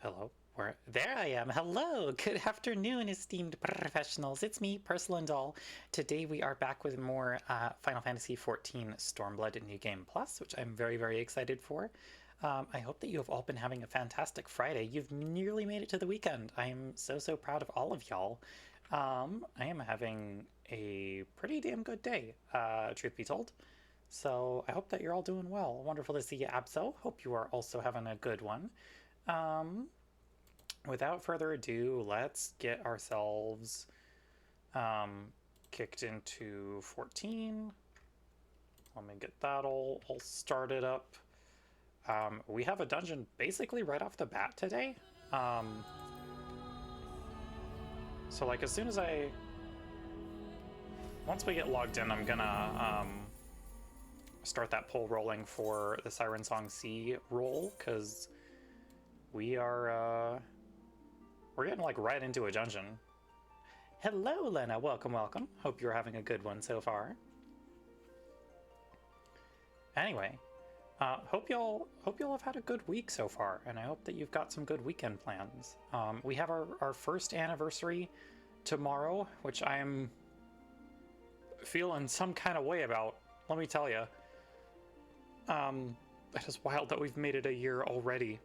Hello. Where? There I am. Hello. Good afternoon, esteemed professionals. It's me, Porcelain Doll. Today we are back with more Final Fantasy XIV Stormblood New Game Plus, which I'm very, very excited for. I hope that you have all been having a fantastic Friday. You've nearly made it to the weekend. I am so, so proud of all of y'all. I am having a pretty damn good day, truth be told. So I hope that you're all doing well. Wonderful to see you, Abso. Hope you are also having a good one. Without further ado, let's get ourselves kicked into 14. Let me get that all started up. We have a dungeon basically right off the bat today. So like as soon as once we get logged in, I'm gonna start that poll rolling for the Siren Song C roll, because we're getting like right into a dungeon. Hello, Lena. Welcome, welcome. Hope you're having a good one so far. Anyway, hope y'all have had a good week so far, and I hope that you've got some good weekend plans. We have our first anniversary tomorrow, which I'm feeling some kind of way about. Let me tell you. It is wild that we've made it a year already.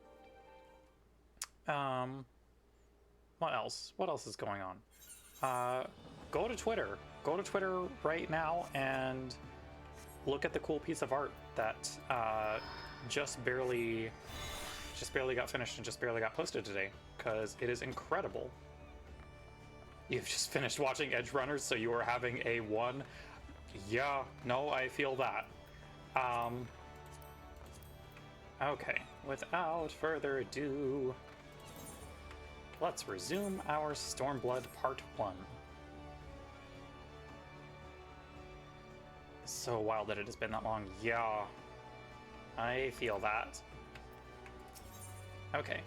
What else? What else is going on? Go to Twitter. Go to Twitter right now and look at the cool piece of art that just barely got finished and just barely got posted today, because it is incredible. You've just finished watching Edge Runners, so you are having a one. Yeah, no, I feel that. Okay, without further ado, let's resume our Stormblood Part 1. So wild that it has been that long. Yeah, I feel that. Okay.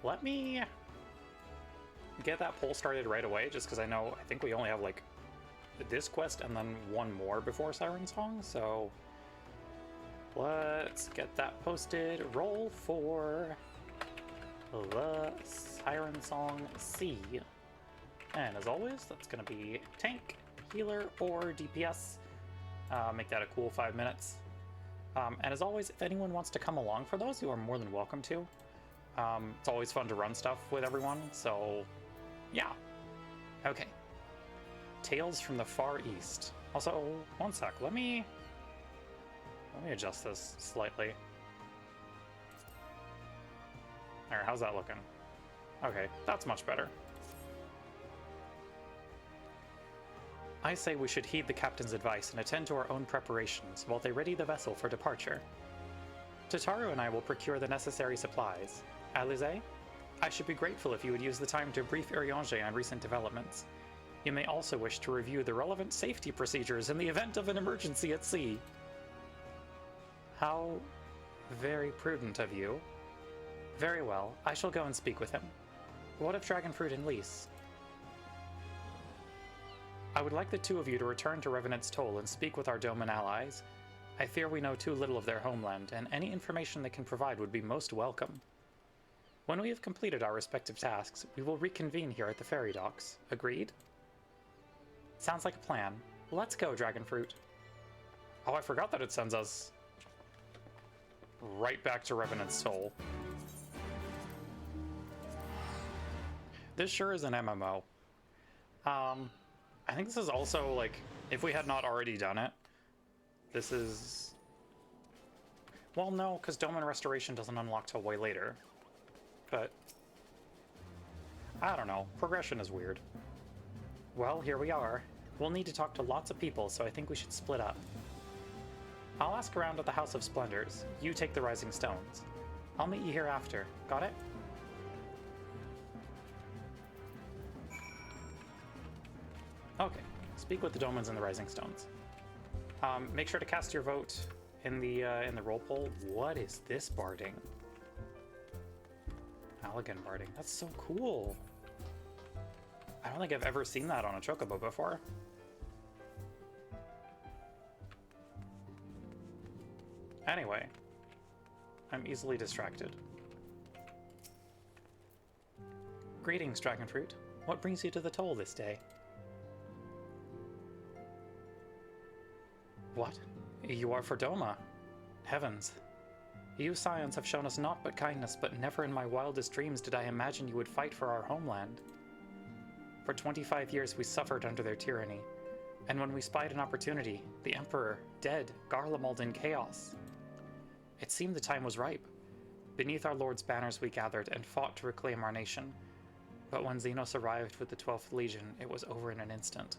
Let me get that poll started right away, just because I think we only have like this quest and then one more before Siren Song, so let's get that posted. Roll for the Siren Song C. And as always, that's going to be tank, healer, or DPS. Make that a cool 5 minutes. And as always, if anyone wants to come along for those, you are more than welcome to. It's always fun to run stuff with everyone, so yeah. Okay. Tales from the Far East. Also, one sec, let me adjust this slightly. Alright, how's that looking? Okay, that's much better. I say we should heed the captain's advice and attend to our own preparations while they ready the vessel for departure. Tataru and I will procure the necessary supplies. Alize, I should be grateful if you would use the time to brief Urianger on recent developments. You may also wish to review the relevant safety procedures in the event of an emergency at sea. How very prudent of you. Very well, I shall go and speak with him. What of Dragonfruit and Lys? I would like the two of you to return to Revenant's Toll and speak with our Doman allies. I fear we know too little of their homeland, and any information they can provide would be most welcome. When we have completed our respective tasks, we will reconvene here at the ferry docks. Agreed? Sounds like a plan. Let's go, Dragonfruit. Oh, I forgot that it sends us right back to Revenant's Toll. This sure is an MMO. I think this is also, like, if we had not already done it, this is... Well, no, because Domain Restoration doesn't unlock till way later. But I don't know. Progression is weird. Well, here we are. We'll need to talk to lots of people, so I think we should split up. I'll ask around at the House of Splendors. You take the Rising Stones. I'll meet you here after. Got it? Okay. Speak with the Domans and the Rising Stones. Make sure to cast your vote in the roll poll. What is this barding? Halligan barding. That's so cool. I don't think I've ever seen that on a chocobo before. Anyway, I'm easily distracted. Greetings, Dragonfruit. What brings you to the toll this day? What? You are for Doma. Heavens. You scions have shown us naught but kindness, but never in my wildest dreams did I imagine you would fight for our homeland. For 25 years we suffered under their tyranny, and when we spied an opportunity, the Emperor, dead, Garlemald in chaos. It seemed the time was ripe. Beneath our Lord's banners we gathered and fought to reclaim our nation, but when Xenos arrived with the 12th Legion, it was over in an instant.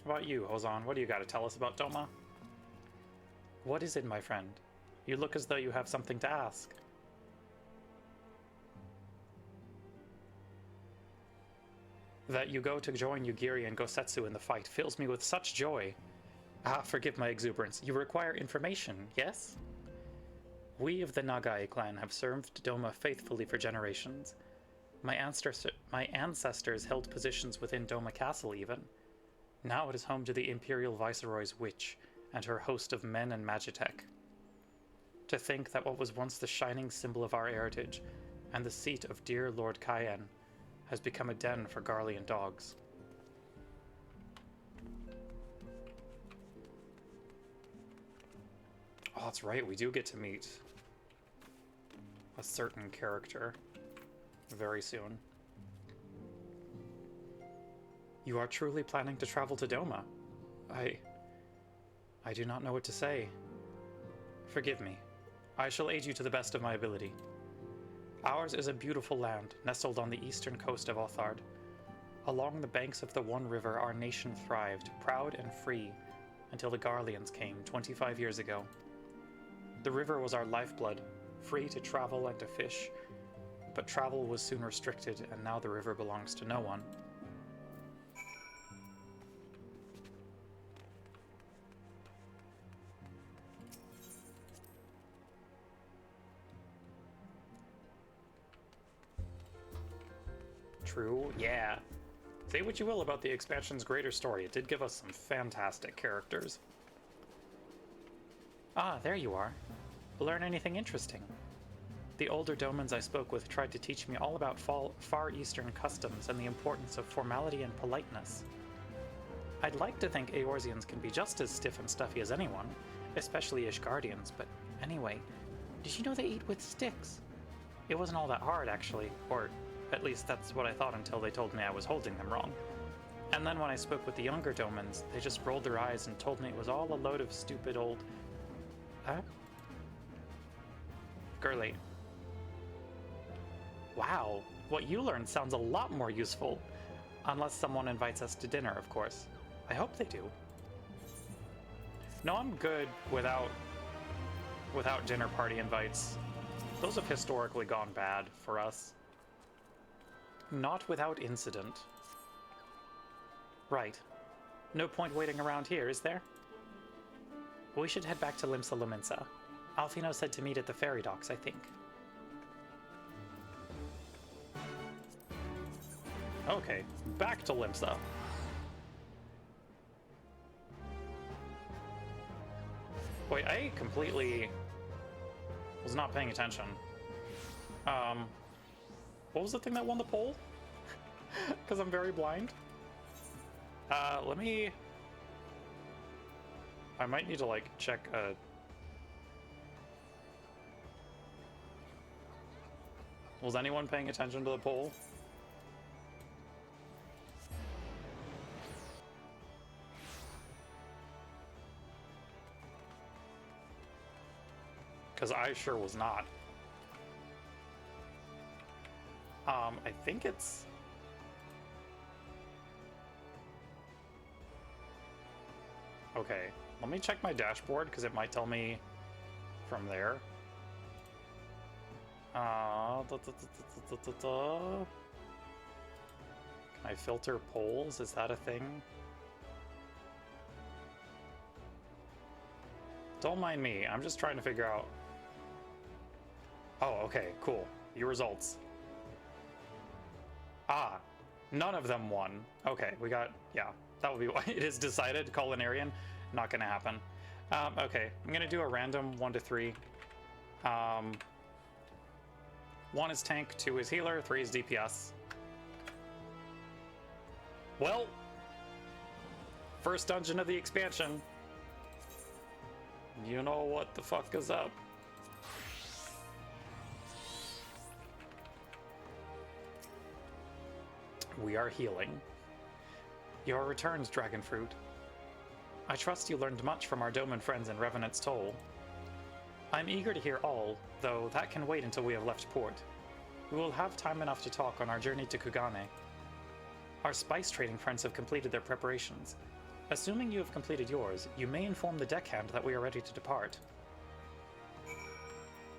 How about you, Hozan? What do you got to tell us about Doma? What is it, my friend? You look as though you have something to ask. That you go to join Yugiri and Gosetsu in the fight fills me with such joy. Ah, forgive my exuberance. You require information, yes? We of the Nagai clan have served Doma faithfully for generations. My ancestors held positions within Doma Castle, even. Now it is home to the Imperial Viceroy's witch and her host of men and Magitech. To think that what was once the shining symbol of our heritage and the seat of dear Lord Cayenne has become a den for Garlean dogs. Oh, that's right, we do get to meet a certain character very soon. You are truly planning to travel to Doma? I do not know what to say. Forgive me. I shall aid you to the best of my ability. Ours is a beautiful land, nestled on the eastern coast of Othard. Along the banks of the One River, our nation thrived, proud and free, until the Garleans came 25 years ago. The river was our lifeblood, free to travel and to fish, but travel was soon restricted, and now the river belongs to no one. True, yeah. Say what you will about the expansion's greater story, it did give us some fantastic characters. Ah, there you are. Learn anything interesting? The older Domans I spoke with tried to teach me all about Far Eastern customs and the importance of formality and politeness. I'd like to think Eorzeans can be just as stiff and stuffy as anyone, especially Ishgardians, but anyway, did you know they eat with sticks? It wasn't all that hard, actually, or at least that's what I thought until they told me I was holding them wrong. And then when I spoke with the younger Domans, they just rolled their eyes and told me it was all a load of stupid old... Huh? Girly. Wow, what you learned sounds a lot more useful. Unless someone invites us to dinner, of course. I hope they do. No, I'm good without dinner party invites. Those have historically gone bad for us. Not without incident. Right. No point waiting around here, is there? We should head back to Limsa Lominsa. Alfino said to meet at the ferry docks, I think. Okay, back to Limsa. Wait, I completely was not paying attention. What was the thing that won the poll? Because I'm very blind. Let me... I might need to, like, check Was anyone paying attention to the poll? Because I sure was not. I think it's... Okay, let me check my dashboard, because it might tell me from there. Can I filter polls? Is that a thing? Don't mind me, I'm just trying to figure out... Oh, okay, cool. Your results. Ah, none of them won. Okay, we got... Yeah, that would be why it is decided. Culinarian. not gonna happen. Okay, I'm gonna do a random 1 to 3. 1 is tank, 2 is healer, 3 is DPS. Well, first dungeon of the expansion. You know what the fuck is up. We are healing. Your returns, Dragonfruit. I trust you learned much from our Doman friends in Revenant's Toll. I'm eager to hear all, though that can wait until we have left port. We will have time enough to talk on our journey to Kugane. Our spice trading friends have completed their preparations. Assuming you have completed yours, you may inform the deckhand that we are ready to depart.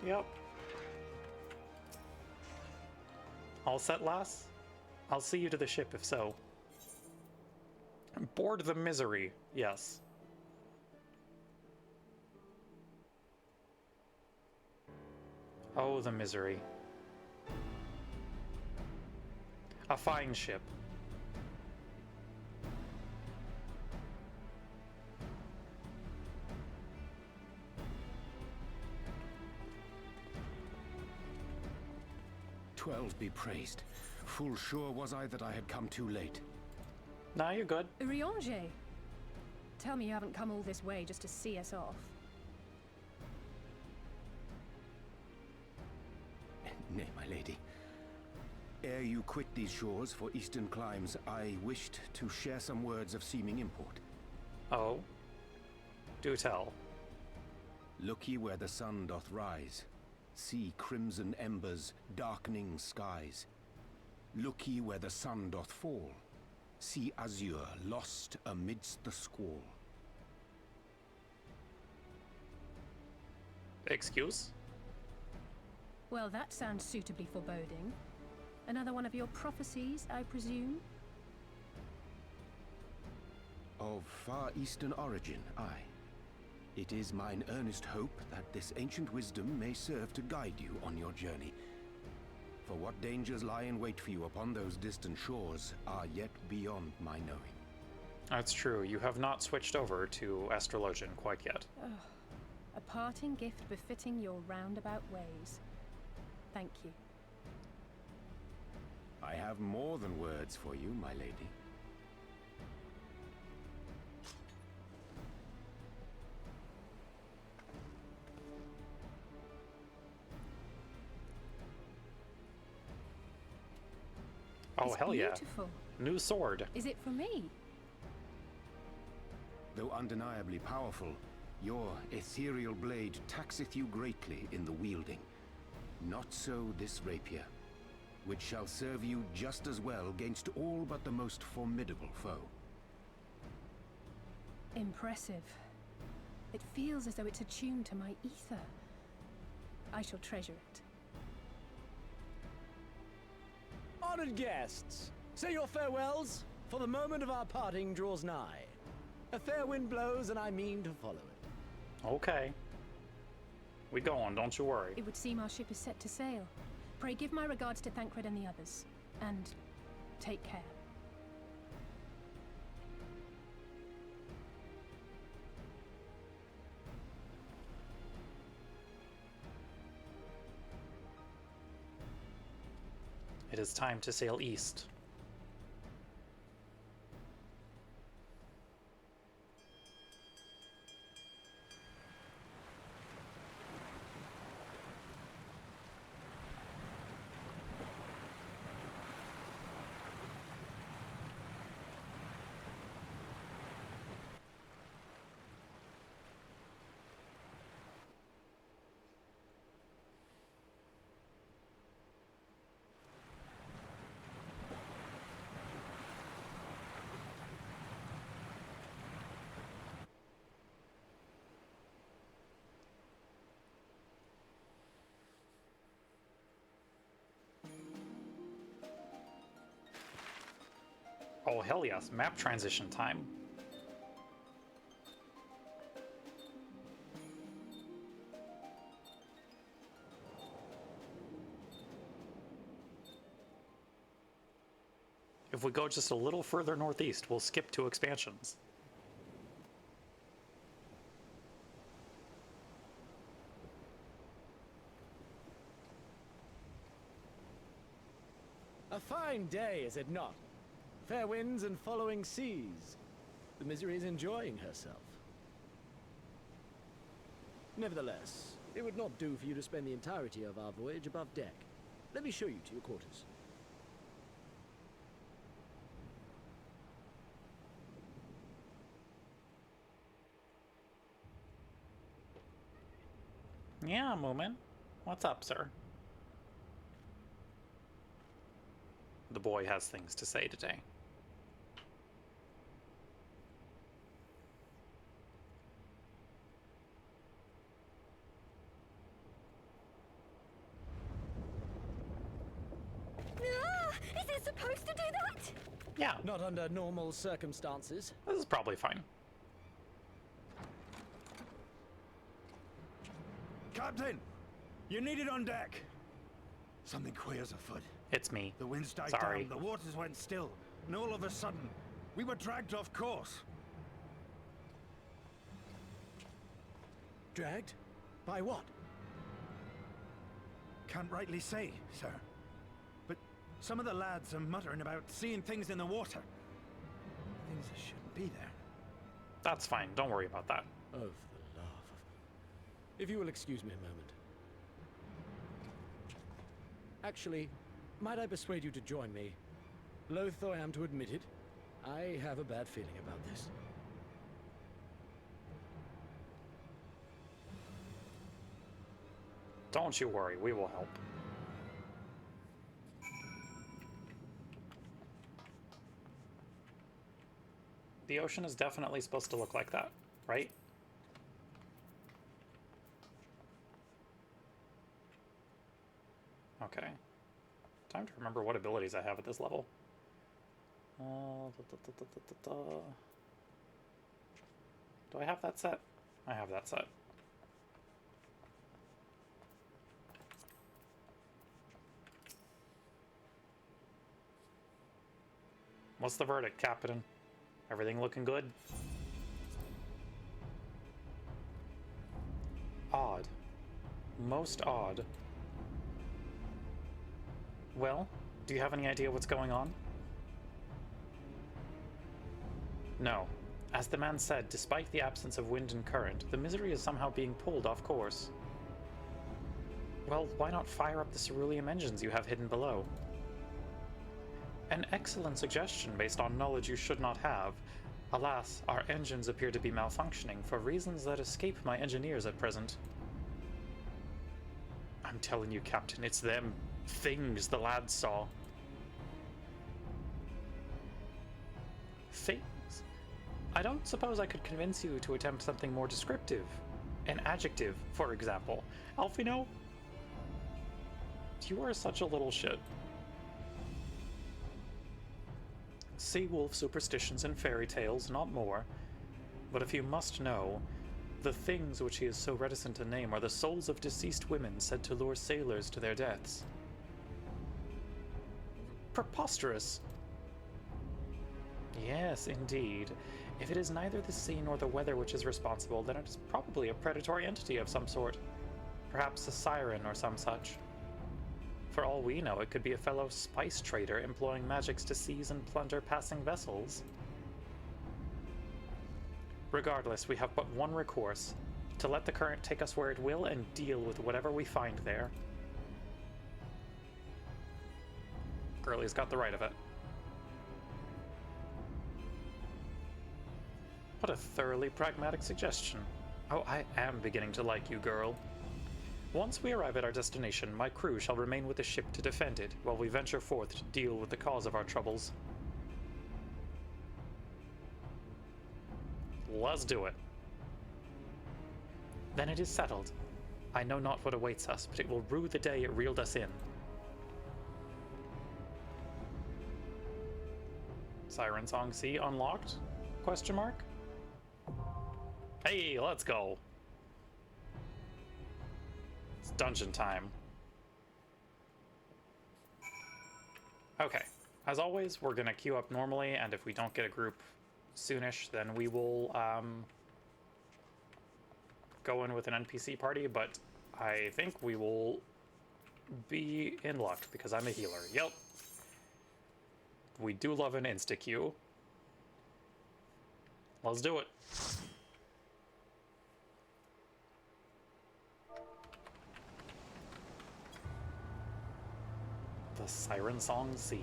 Yep. All set, lass? I'll see you to the ship if so. Board the misery, yes. Oh, the misery. A fine ship. Twelve be praised. Full sure was I that I had come too late. Nah, you're good. Urianger, tell me you haven't come all this way just to see us off. Nay, my lady. Ere you quit these shores for eastern climes, I wished to share some words of seeming import. Oh? Do tell. Look ye where the sun doth rise. See crimson embers, darkening skies. Look ye where the sun doth fall. See azure lost amidst the squall. Excuse? Well, that sounds suitably foreboding. Another one of your prophecies, I presume? Of far eastern origin, aye. It is mine earnest hope that this ancient wisdom may serve to guide you on your journey. For what dangers lie in wait for you upon those distant shores are yet beyond my knowing. That's true. You have not switched over to Astrologian quite yet. A parting gift befitting your roundabout ways. Thank you. I have more than words for you, my lady. Oh, It's hell yeah. beautiful. New sword. Is it for me? Though undeniably powerful, your ethereal blade taxeth you greatly in the wielding. Not so this rapier, which shall serve you just as well against all but the most formidable foe. Impressive. It feels as though it's attuned to my ether. I shall treasure it. Honored guests, say your farewells, for the moment of our parting draws nigh. A fair wind blows, and I mean to follow it. Okay. We go on, don't you worry. It would seem our ship is set to sail. Pray give my regards to Thancred and the others. And take care. It is time to sail east. Oh, hell yes. Map transition time. If we go just a little further northeast, we'll skip 2 expansions. fine day, is it not? Fair winds and following seas. The Misery is enjoying herself. Nevertheless, it would not do for you to spend the entirety of our voyage above deck. Let me show you to your quarters. Yeah, Moomin. What's up, sir? The boy has things to say today. Is it supposed to do that? Yeah, Not under normal circumstances. this is probably fine. Captain! You're needed on deck! Something queer's afoot. It's me. The winds died Sorry. down, the waters went still, and all of a sudden, we were dragged off course. Dragged? By what? Can't rightly say, sir. But some of the lads are muttering about seeing things in the water. Things that shouldn't be there. That's fine. Don't worry about that. Oh, for the love of... If you will excuse me a moment. Actually, might I persuade you to join me? Loath though I am to admit it, I have a bad feeling about this. Don't you worry. We will help. The ocean is definitely supposed to look like that, right? Okay. Time to remember what abilities I have at this level. Do I have that set? I have that set. What's the verdict, Captain? Everything looking good? Odd. Most odd. Well, do you have any idea what's going on? No. As the man said, despite the absence of wind and current, the Misery is somehow being pulled off course. Well, why not fire up the ceruleum engines you have hidden below? An excellent suggestion based on knowledge you should not have. Alas, our engines appear to be malfunctioning for reasons that escape my engineers at present. I'm telling you, Captain, it's them things the lads saw. Things? I don't suppose I could convince you to attempt something more descriptive. An adjective, for example. Alfino? You are such a little shit. Sea-wolf superstitions and fairy tales, not more. But if you must know, the things which he is so reticent to name are the souls of deceased women said to lure sailors to their deaths. Preposterous! Yes, indeed. If it is neither the sea nor the weather which is responsible, then it is probably a predatory entity of some sort. Perhaps a siren or some such. For all we know, it could be a fellow spice trader employing magics to seize and plunder passing vessels. Regardless, we have but one recourse, to let the current take us where it will and deal with whatever we find there. Girlie's got the right of it. What a thoroughly pragmatic suggestion. Oh, I am beginning to like you, girl. Once we arrive at our destination, my crew shall remain with the ship to defend it, while we venture forth to deal with the cause of our troubles. Let's do it. Then it is settled. I know not what awaits us, but it will rue the day it reeled us in. Siren Song C unlocked? Question mark? Hey, let's go. It's dungeon time. Okay, as always, we're gonna queue up normally, and if we don't get a group soonish, then we will go in with an NPC party, but I think we will be in luck because I'm a healer. Yep. we do love an insta-Q. Let's do it. The Siren Song C.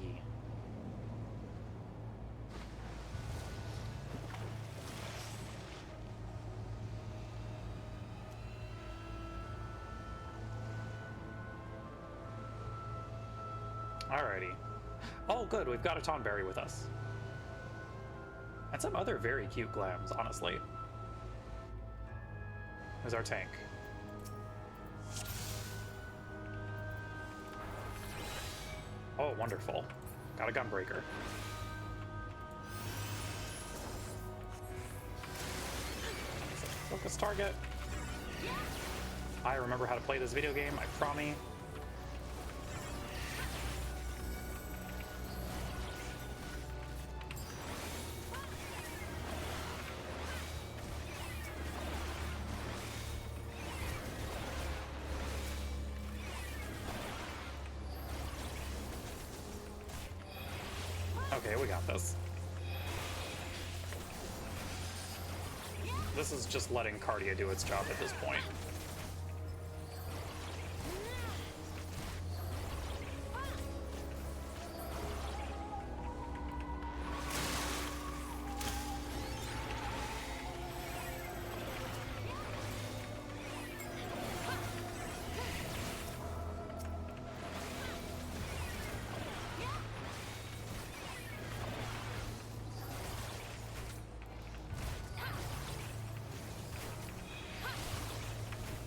Alrighty. Oh, good, we've got a Tonberry with us. And some other very cute glams, honestly. Who's our tank? Oh, wonderful. Got a Gunbreaker. Focus target. I remember how to play this video game, I promise. Okay, we got this. This is just letting Cardia do its job at this point.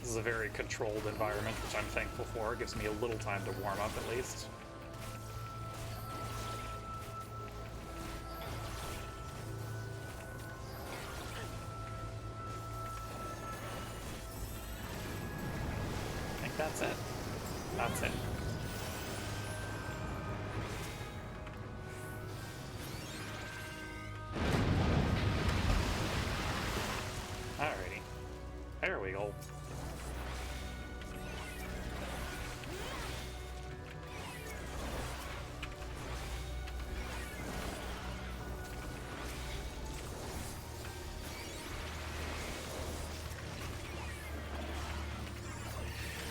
This is a very controlled environment, which I'm thankful for. It gives me a little time to warm up, at least. I think that's it. That's it. Alrighty. There we go.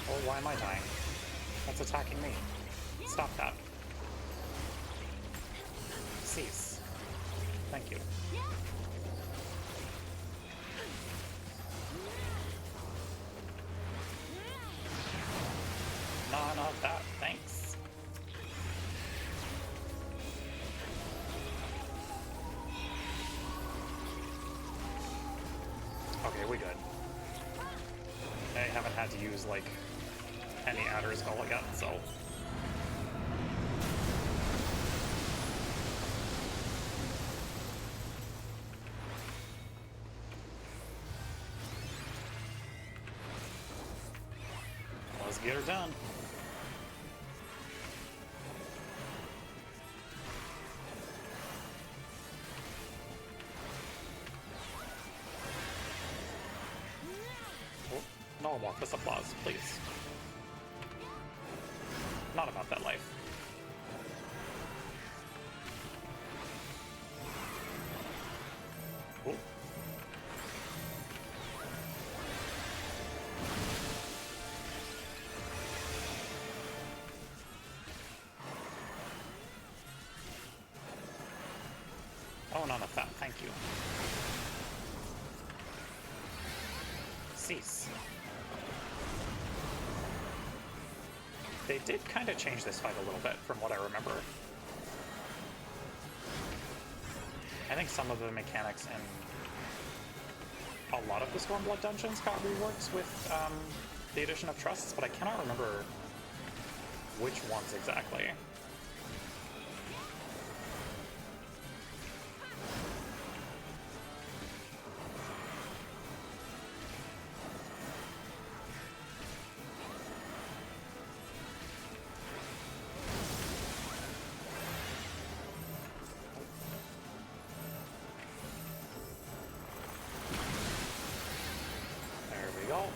Oh, why am I dying? That's attacking me. Stop that. Cease. Thank you. None of that, thanks. Okay, we good. I haven't had to use, like, any Adder's Skull again, so... let's get her done. Oh, no one wants this applause, please. Not about that life. Oh. Oh, none of that, thank you. Cease. They did kind of change this fight a little bit, from what I remember. I think some of the mechanics in a lot of the Stormblood dungeons got reworks with the addition of trusts, but I cannot remember which ones exactly.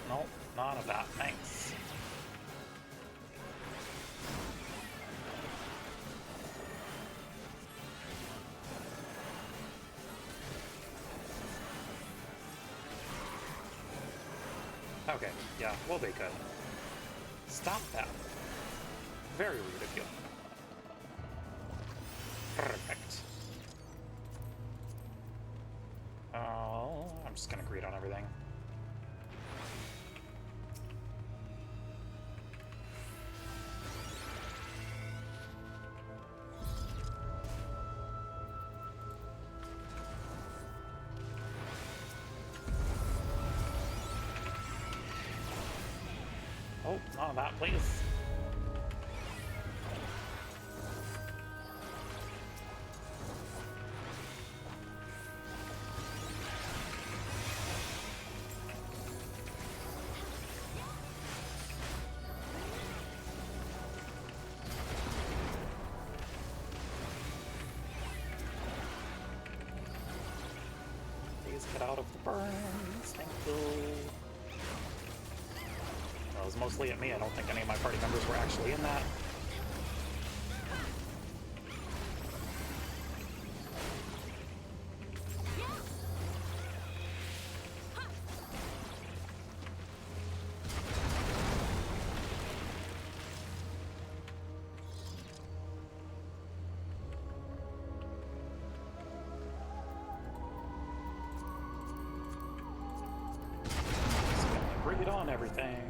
Nope, none of that, thanks. Okay, yeah, we'll be good. Stop that. Very rude of you. Perfect. Oh, I'm just gonna greet on everything. Oh, none of that, please. Please get out of the burns. Thank you. That was mostly at me. I don't think any of my party members were actually in that. Just gonna greet on everything.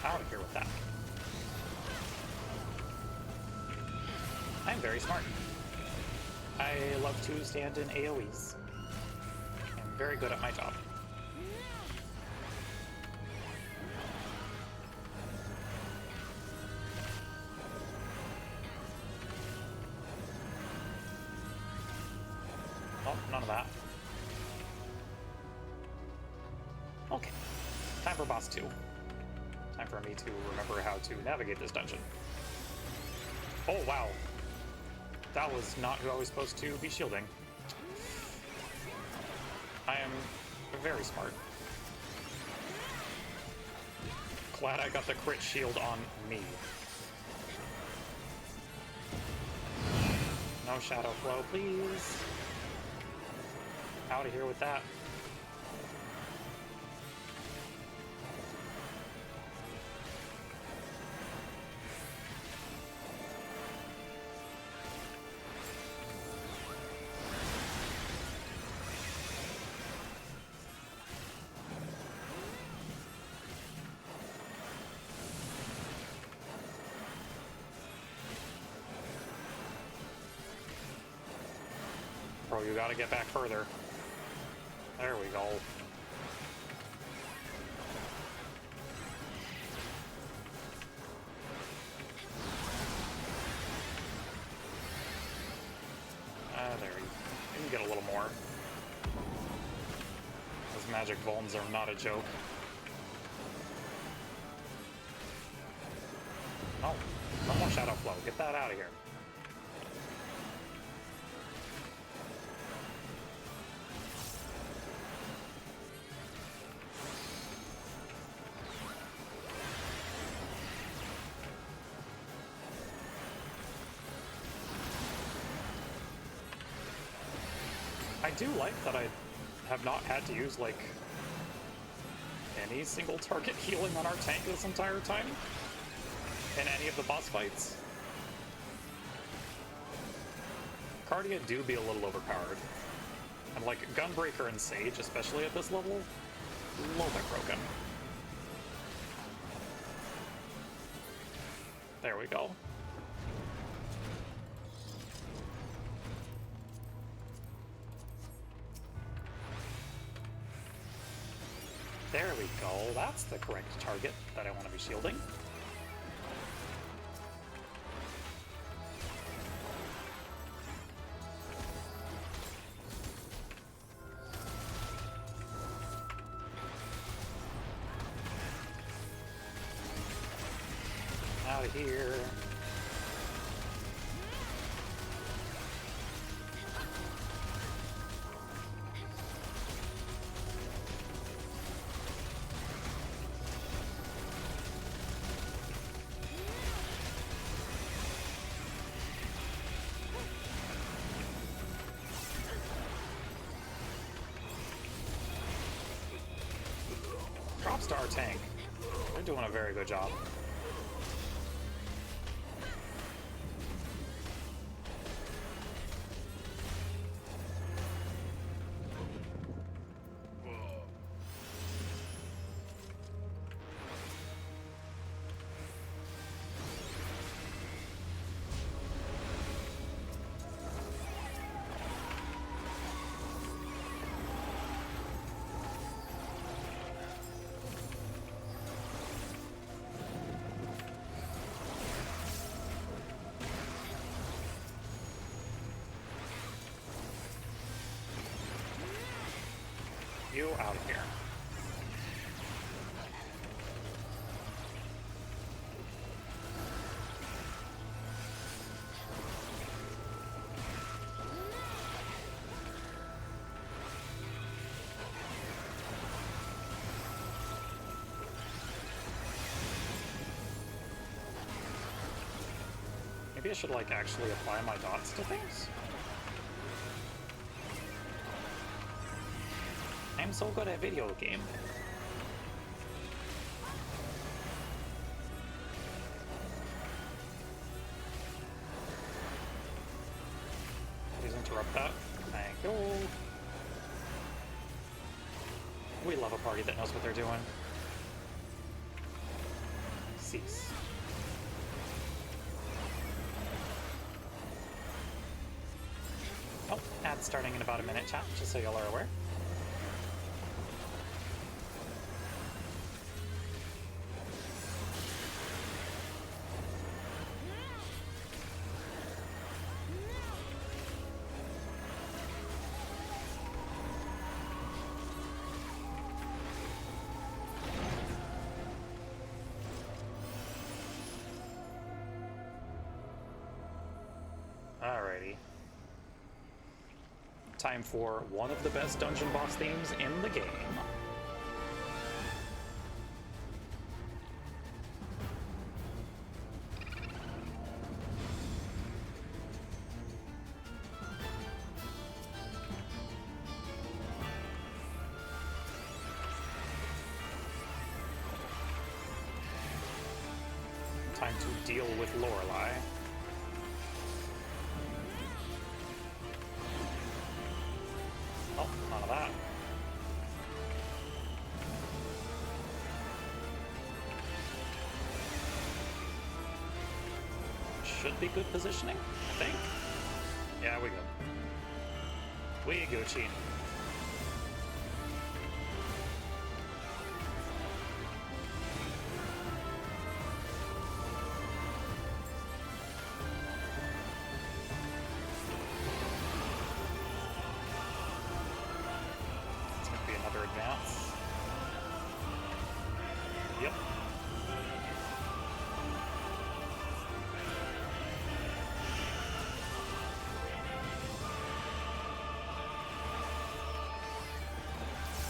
Out of here with that. I'm very smart. I love to stand in AoEs. I'm very good at my job. Oh, none of that. Okay. Time for boss 2. Time for me to remember how to navigate this dungeon. Oh, wow. That was not who I was supposed to be shielding. I am very smart. Glad I got the crit shield on me. No shadow flow, please. Out of here with that. Bro, you gotta get back further. There we go. There you can get a little more. Those magic vulns are not a joke. No, no more shadow flow. Get that out of here. I do like that I have not had to use, like, any single target healing on our tank this entire time in any of the boss fights. Cardia do be a little overpowered. And, like, Gunbreaker and Sage, especially at this level, a little bit broken. There we go. There we go. That's the correct target that I want to be shielding. Out of here. 4-star tank. They're doing a very good job. You out of here. Maybe I should, like, actually apply my dots to things? I'm so good at video game. Please interrupt that. Thank you. We love a party that knows what they're doing. Cease. Oh, ad's starting in about a minute, chat, just so y'all are aware. Alrighty. Time for one of the best dungeon boss themes in the game. Time to deal with Lorelei. Oh, none of that. Should be good positioning, I think. Yeah, we go. We Gucci. Advance. Yep.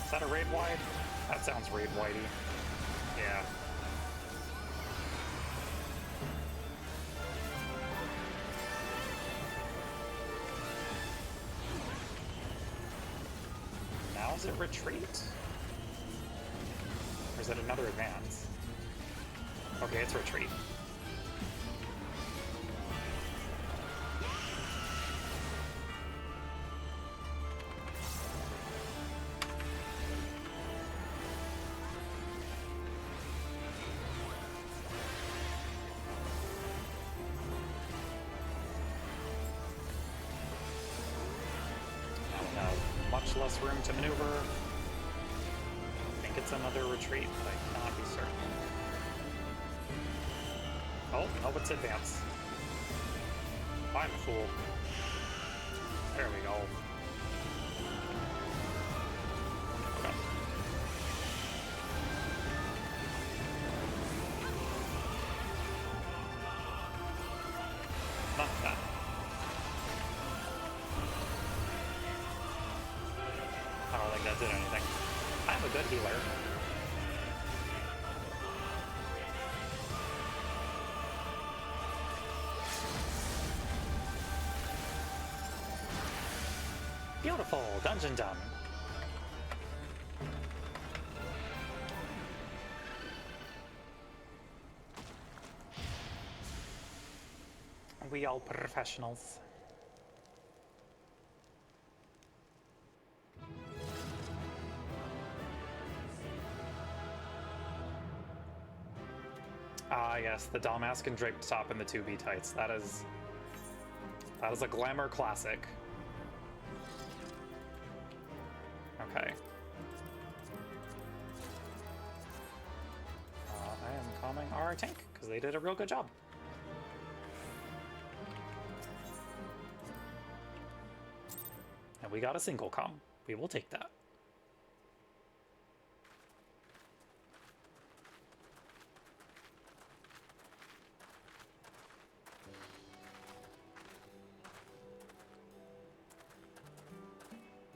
Is that a raid wide? That sounds raid widey. Yeah. Now is it retreat? Or is it another advance? Okay, it's retreat. Now we have much less room to maneuver. I think it's another retreat, but I cannot be certain. Oh, no, it's advance. I'm a fool. There we go. Okay. Not that. I don't think that did anything. I'm a good healer. Beautiful, dungeon done. We all professionals. Ah, yes, the damask and draped top and the 2B tights. That is a glamour classic. Okay. I am calming our tank, because they did a real good job. And we got a single comm. We will take that.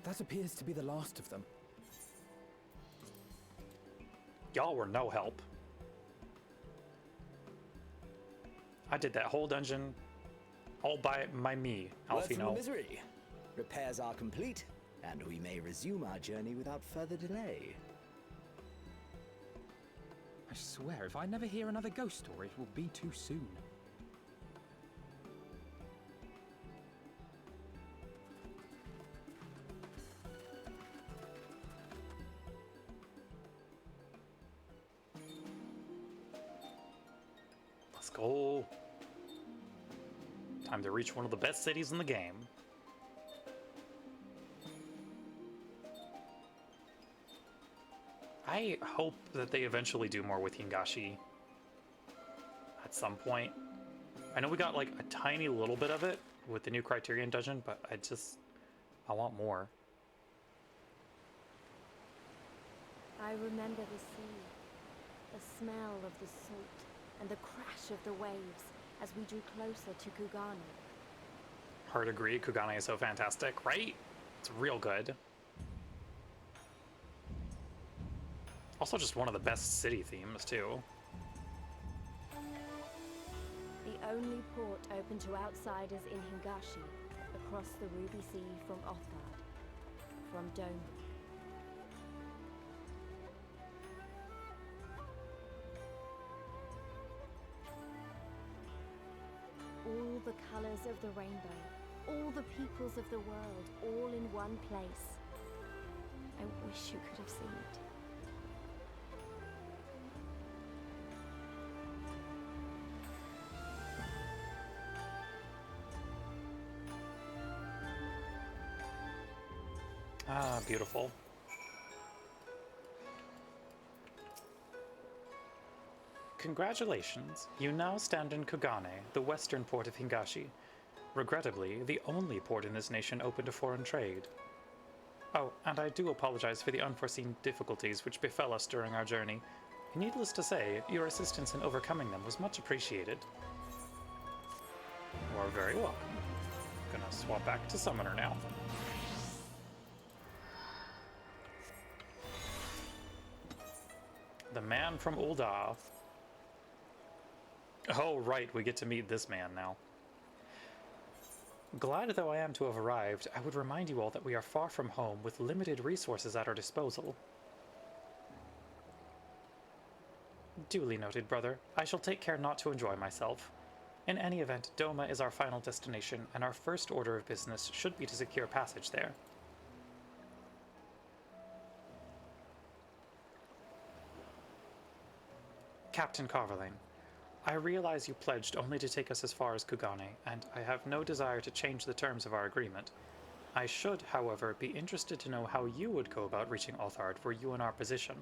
That appears to be the last of them. Y'all were no help. I did that whole dungeon all by me, Word from the Alfino. misery. Repairs are complete, and we may resume our journey without further delay. I swear, if I never hear another ghost story, it will be too soon. Let's go. Time to reach one of the best cities in the game. I hope that they eventually do more with Hingashi at some point. I know we got like a tiny little bit of it with the new Criterion dungeon, but I want more. I remember the sea, the smell of the salt, and the crash of the waves as we drew closer to Kugane. Hard agree, Kugane is so fantastic, right? It's real good. Also just one of the best city themes, too. The only port open to outsiders in Hingashi, across the Ruby Sea from Othard, from Doma. All the colors of the rainbow, all the peoples of the world, all in one place. I wish you could have seen it. Ah, beautiful. Congratulations, you now stand in Kugane, the western port of Hingashi. Regrettably, the only port in this nation open to foreign trade. Oh, and I do apologize for the unforeseen difficulties which befell us during our journey. Needless to say, your assistance in overcoming them was much appreciated. You are very welcome. Gonna swap back to Summoner now. The man from Ul'dah. Oh, right, we get to meet this man now. Glad though I am to have arrived, I would remind you all that we are far from home with limited resources at our disposal. Duly noted, brother. I shall take care not to enjoy myself. In any event, Doma is our final destination, and our first order of business should be to secure passage there. Captain Carverlane, I realize you pledged only to take us as far as Kugane, and I have no desire to change the terms of our agreement. I should, however, be interested to know how you would go about reaching Othard were you in our position.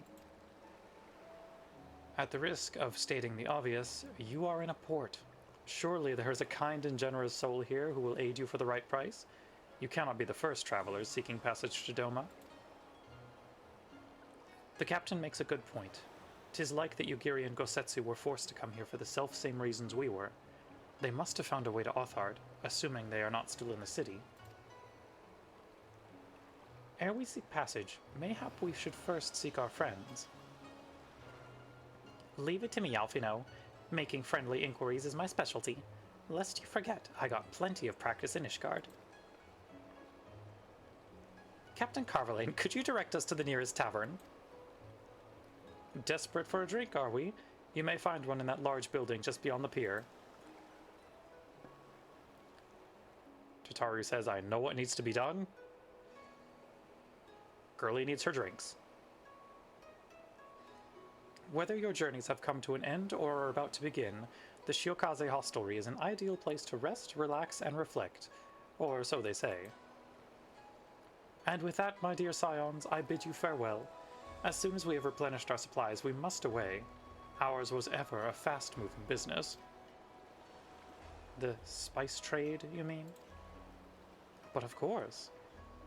At the risk of stating the obvious, you are in a port. Surely there is a kind and generous soul here who will aid you for the right price. You cannot be the first travelers seeking passage to Doma. The captain makes a good point. 'Tis like that Yugiri and Gosetsu were forced to come here for the self-same reasons we were. They must have found a way to Othard, assuming they are not still in the city. Ere we seek passage, mayhap we should first seek our friends. Leave it to me, Alfino. Making friendly inquiries is my specialty. Lest you forget, I got plenty of practice in Ishgard. Captain Carverlane, could you direct us to the nearest tavern? Desperate for a drink, are we? You may find one in that large building just beyond the pier. Tataru says, I know what needs to be done. Girlie needs her drinks. Whether your journeys have come to an end or are about to begin, the Shiokaze hostelry is an ideal place to rest, relax, and reflect. Or so they say. And with that, my dear scions, I bid you farewell. As soon as we have replenished our supplies, we must away. Ours was ever a fast-moving business. The spice trade, you mean? But of course.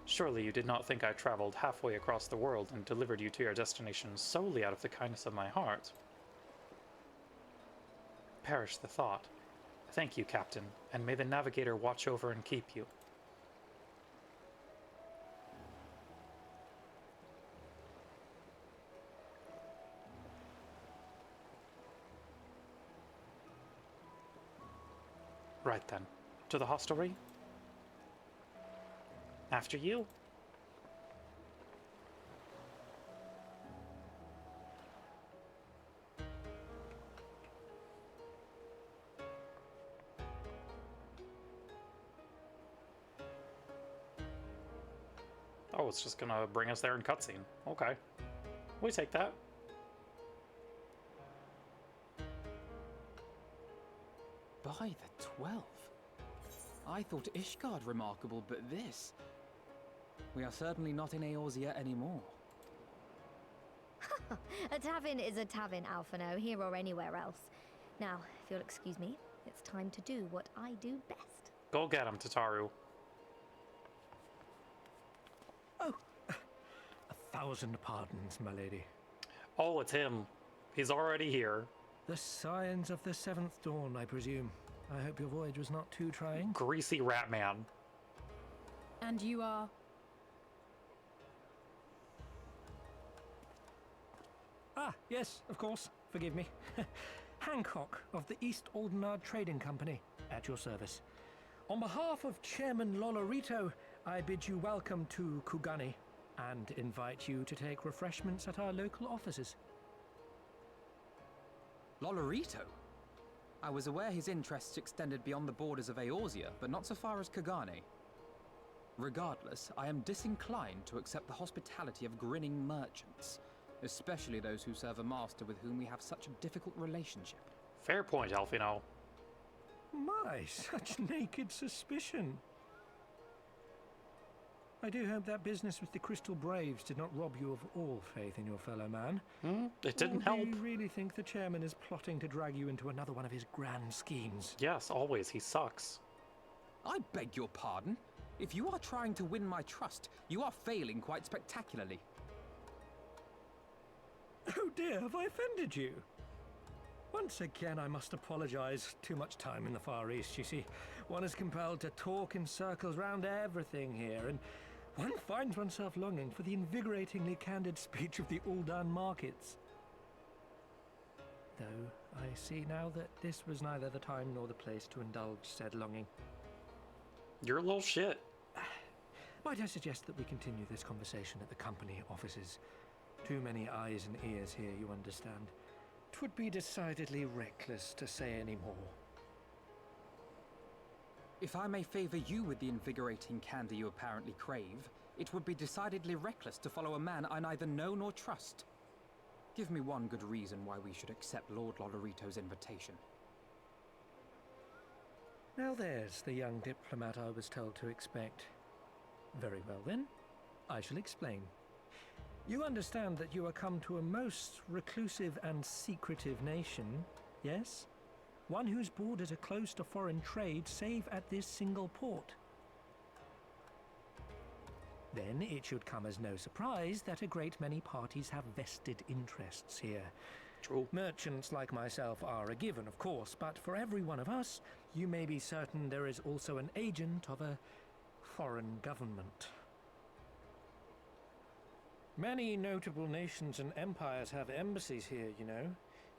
Surely you did not think I traveled halfway across the world and delivered you to your destination solely out of the kindness of my heart. Perish the thought. Thank you, Captain, and may the Navigator watch over and keep you. Right then. To the hostelry? After you. Oh, it's just gonna bring us there in cutscene. Okay. We take that. By the 12. I thought Ishgard remarkable, but this... We are certainly not in Eorzea anymore. A tavern is a tavern, Alphino, here or anywhere else. Now, if you'll excuse me, it's time to do what I do best. Go get him, Tataru. Oh, 1,000 pardons, my lady. Oh, it's him. He's already here. The scions of the 7th dawn, I presume. I hope your voyage was not too trying. Greasy rat man. And you are? Ah, yes, of course. Forgive me. Hancock of the East Aldenard Trading Company, at your service. On behalf of Chairman Lolorito, I bid you welcome to Kugani and invite you to take refreshments at our local offices. Lolorito? I was aware his interests extended beyond the borders of Eorzea, but not so far as Kugane. Regardless, I am disinclined to accept the hospitality of grinning merchants, especially those who serve a master with whom we have such a difficult relationship. Fair point, Alphino. My, such naked suspicion. I do hope that business with the Crystal Braves did not rob you of all faith in your fellow man. It didn't Or help. do you really think the chairman is plotting to drag you into another one of his grand schemes? Yes, always. He sucks. I beg your pardon? If you are trying to win my trust, you are failing quite spectacularly. Oh dear, have I offended you? Once again, I must apologize. Too much time in the Far East, you see. One is compelled to talk in circles round everything here, and one finds oneself longing for the invigoratingly candid speech of the Uldan markets. Though I see now that this was neither the time nor the place to indulge said longing. You're a little shit. Might I suggest that we continue this conversation at the company offices? Too many eyes and ears here, you understand. 'Twould be decidedly reckless to say any more. If I may favor you with the invigorating candy you apparently crave, it would be decidedly reckless to follow a man I neither know nor trust. Give me one good reason why we should accept Lord Lolorito's invitation. Now there's the young diplomat I was told to expect. Very well then, I shall explain. You understand that you are come to a most reclusive and secretive nation, yes? One whose borders are closed to foreign trade save at this single port. Then it should come as no surprise that a great many parties have vested interests here. True. Merchants like myself are a given, of course, but for every one of us, you may be certain there is also an agent of a foreign government. Many notable nations and empires have embassies here, you know,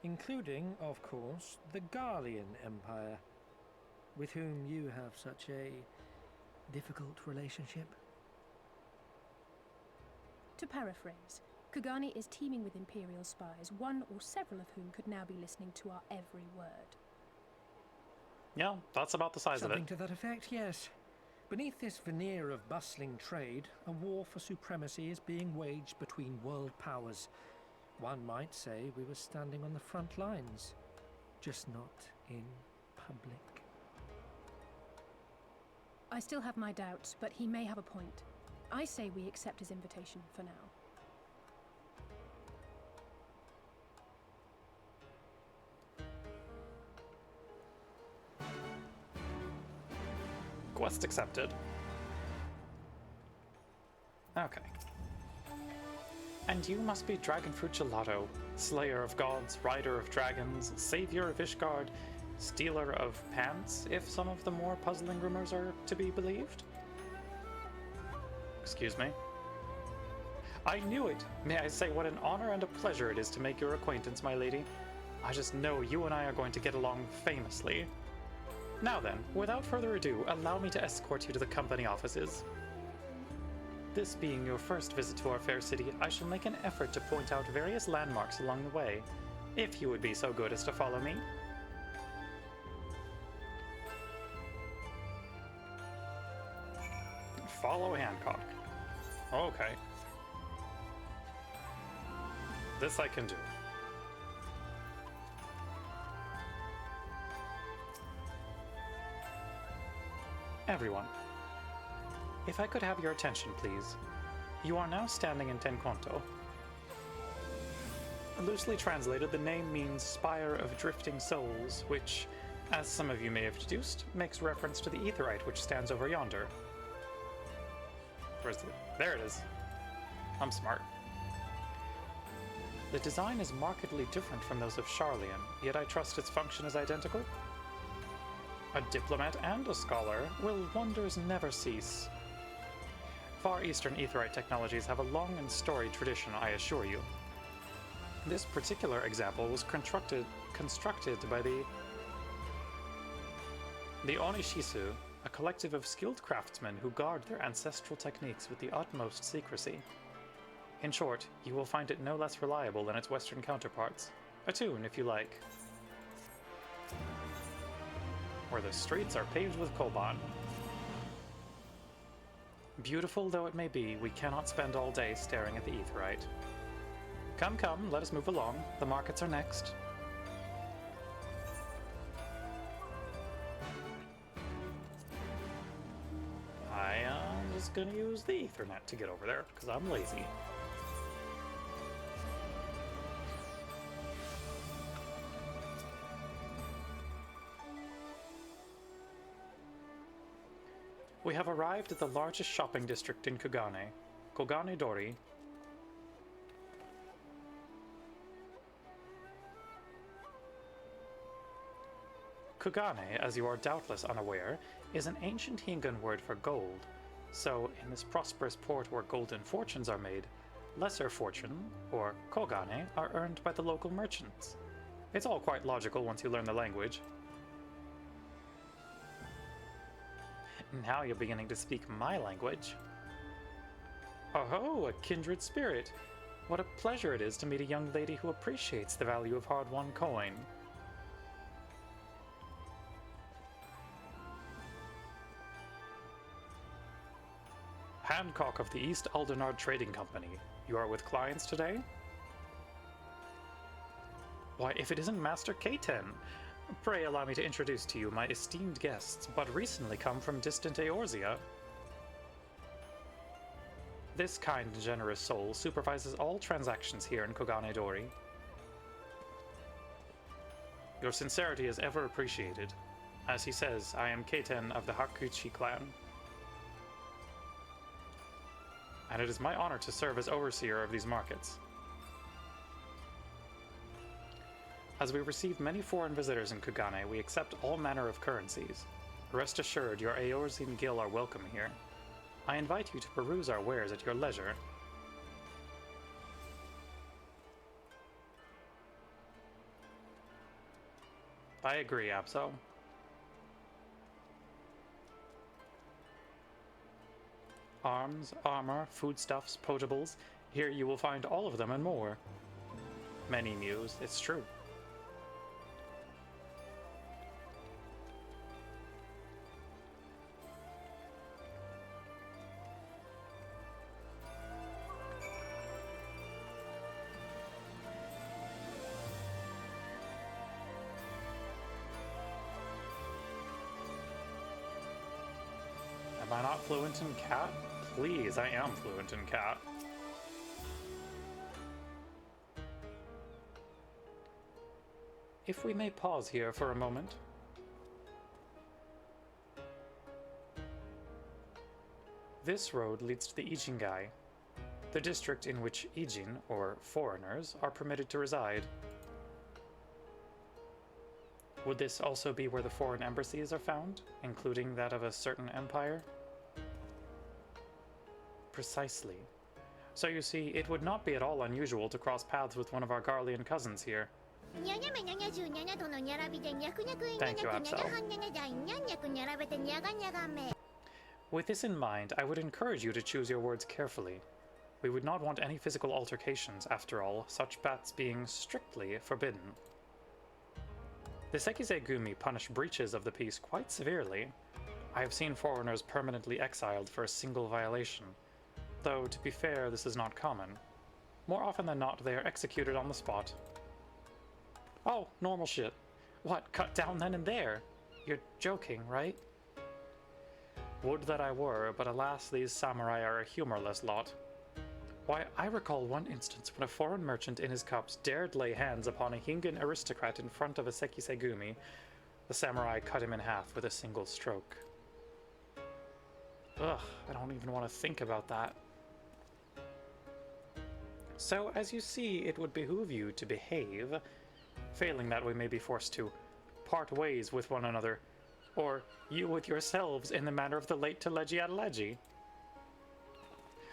including, of course, the Garlean Empire, with whom you have such a difficult relationship. To paraphrase, Kugani is teeming with Imperial spies, one or several of whom could now be listening to our every word. Yeah, that's about the size of Something it. to that effect, yes. Beneath this veneer of bustling trade, a war for supremacy is being waged between world powers. One might say we were standing on the front lines, just not in public. I still have my doubts, but he may have a point. I say we accept his invitation for now. Quest accepted. Okay. And you must be Dragonfruit Gelato, Slayer of Gods, Rider of Dragons, Savior of Ishgard, Stealer of Pants, if some of the more puzzling rumors are to be believed? Excuse me? I knew it! May I say what an honor and a pleasure it is to make your acquaintance, my lady. I just know you and I are going to get along famously. Now then, without further ado, allow me to escort you to the company offices. This being your first visit to our fair city, I shall make an effort to point out various landmarks along the way, if you would be so good as to follow me. Follow Hancock. Okay. This I can do. Everyone, if I could have your attention, please. You are now standing in Tenkonto. Loosely translated, the name means Spire of Drifting Souls, which, as some of you may have deduced, makes reference to the Aetheryte which stands over yonder. Where's it? There it is. I'm smart. The design is markedly different from those of Sharlayan, yet I trust its function is identical. A diplomat and a scholar, will wonders never cease? Far Eastern Aetheryte technologies have a long and storied tradition, I assure you. This particular example was constructed by the Onishisu, a collective of skilled craftsmen who guard their ancestral techniques with the utmost secrecy. In short, you will find it no less reliable than its Western counterparts. Attune, if you like. Where the streets are paved with koban. Beautiful though it may be, we cannot spend all day staring at the Aetheryte. Come, come, let us move along. The markets are next. I am just gonna use the Ethernet to get over there, because I'm lazy. We have arrived at the largest shopping district in Kugane, Kogane Dori. Kugane, as you are doubtless unaware, is an ancient Hingan word for gold. So, in this prosperous port where golden fortunes are made, lesser fortune, or kogane, are earned by the local merchants. It's all quite logical once you learn the language. Now you're beginning to speak my language. Oh-ho, a kindred spirit! What a pleasure it is to meet a young lady who appreciates the value of hard-won coin. Hancock of the East Aldenard Trading Company. You are with clients today? Why, if it isn't Master K10! Pray allow me to introduce to you my esteemed guests, but recently come from distant Eorzea. This kind and generous soul supervises all transactions here in Kogane Dori. Your sincerity is ever appreciated. As he says, I am Keiten of the Hakuchi clan. And it is my honor to serve as overseer of these markets. As we receive many foreign visitors in Kugane, we accept all manner of currencies. Rest assured, your Eorzean Gil are welcome here. I invite you to peruse our wares at your leisure. I agree, Abso. Arms, armor, foodstuffs, potables. Here you will find all of them and more. Many Muse, it's true. I not fluent in cat? Please, I am fluent in cat. If we may pause here for a moment. This road leads to the Ijingai, the district in which Ijin, or foreigners, are permitted to reside. Would this also be where the foreign embassies are found, including that of a certain empire? Precisely. So you see, it would not be at all unusual to cross paths with one of our Garlean cousins here. Thank you, Absol. With this in mind, I would encourage you to choose your words carefully. We would not want any physical altercations, after all, such paths being strictly forbidden. The Sekisei-gumi punish breaches of the peace quite severely. I have seen foreigners permanently exiled for a single violation. Though, to be fair, this is not common. More often than not, they are executed on the spot. Oh, normal shit. What, cut down then and there? You're joking, right? Would that I were, but alas, these samurai are a humorless lot. Why, I recall one instance when a foreign merchant in his cups dared lay hands upon a Hingan aristocrat in front of a Sekisei-gumi. The samurai cut him in half with a single stroke. Ugh, I don't even want to think about that. So, as you see, it would behoove you to behave. Failing that, we may be forced to part ways with one another, or you with yourselves in the manner of the late Teleji Adeleji.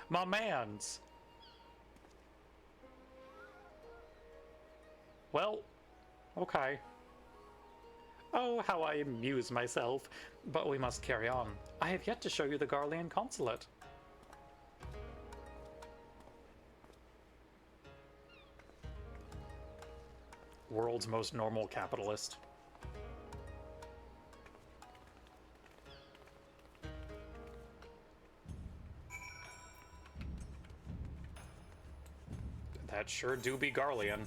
My mans! Well, okay. Oh, how I amuse myself. But we must carry on. I have yet to show you the Garlean consulate. World's most normal capitalist. That sure do be Garlean.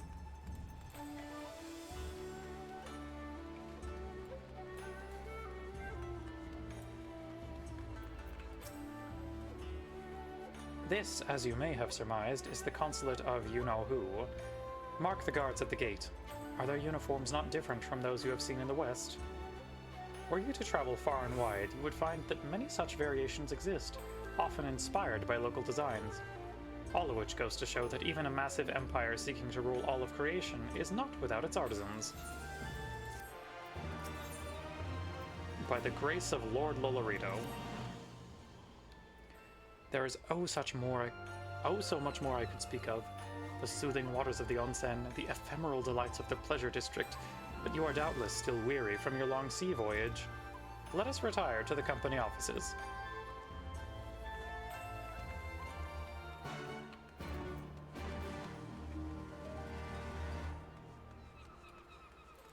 This, as you may have surmised, is the consulate of you-know-who. Mark the guards at the gate. Are their uniforms not different from those you have seen in the West? Were you to travel far and wide, you would find that many such variations exist, often inspired by local designs. All of which goes to show that even a massive empire seeking to rule all of creation is not without its artisans. By the grace of Lord Lolorito, there is so much more I could speak of. The soothing waters of the onsen, the ephemeral delights of the pleasure district, but you are doubtless still weary from your long sea voyage. Let us retire to the company offices.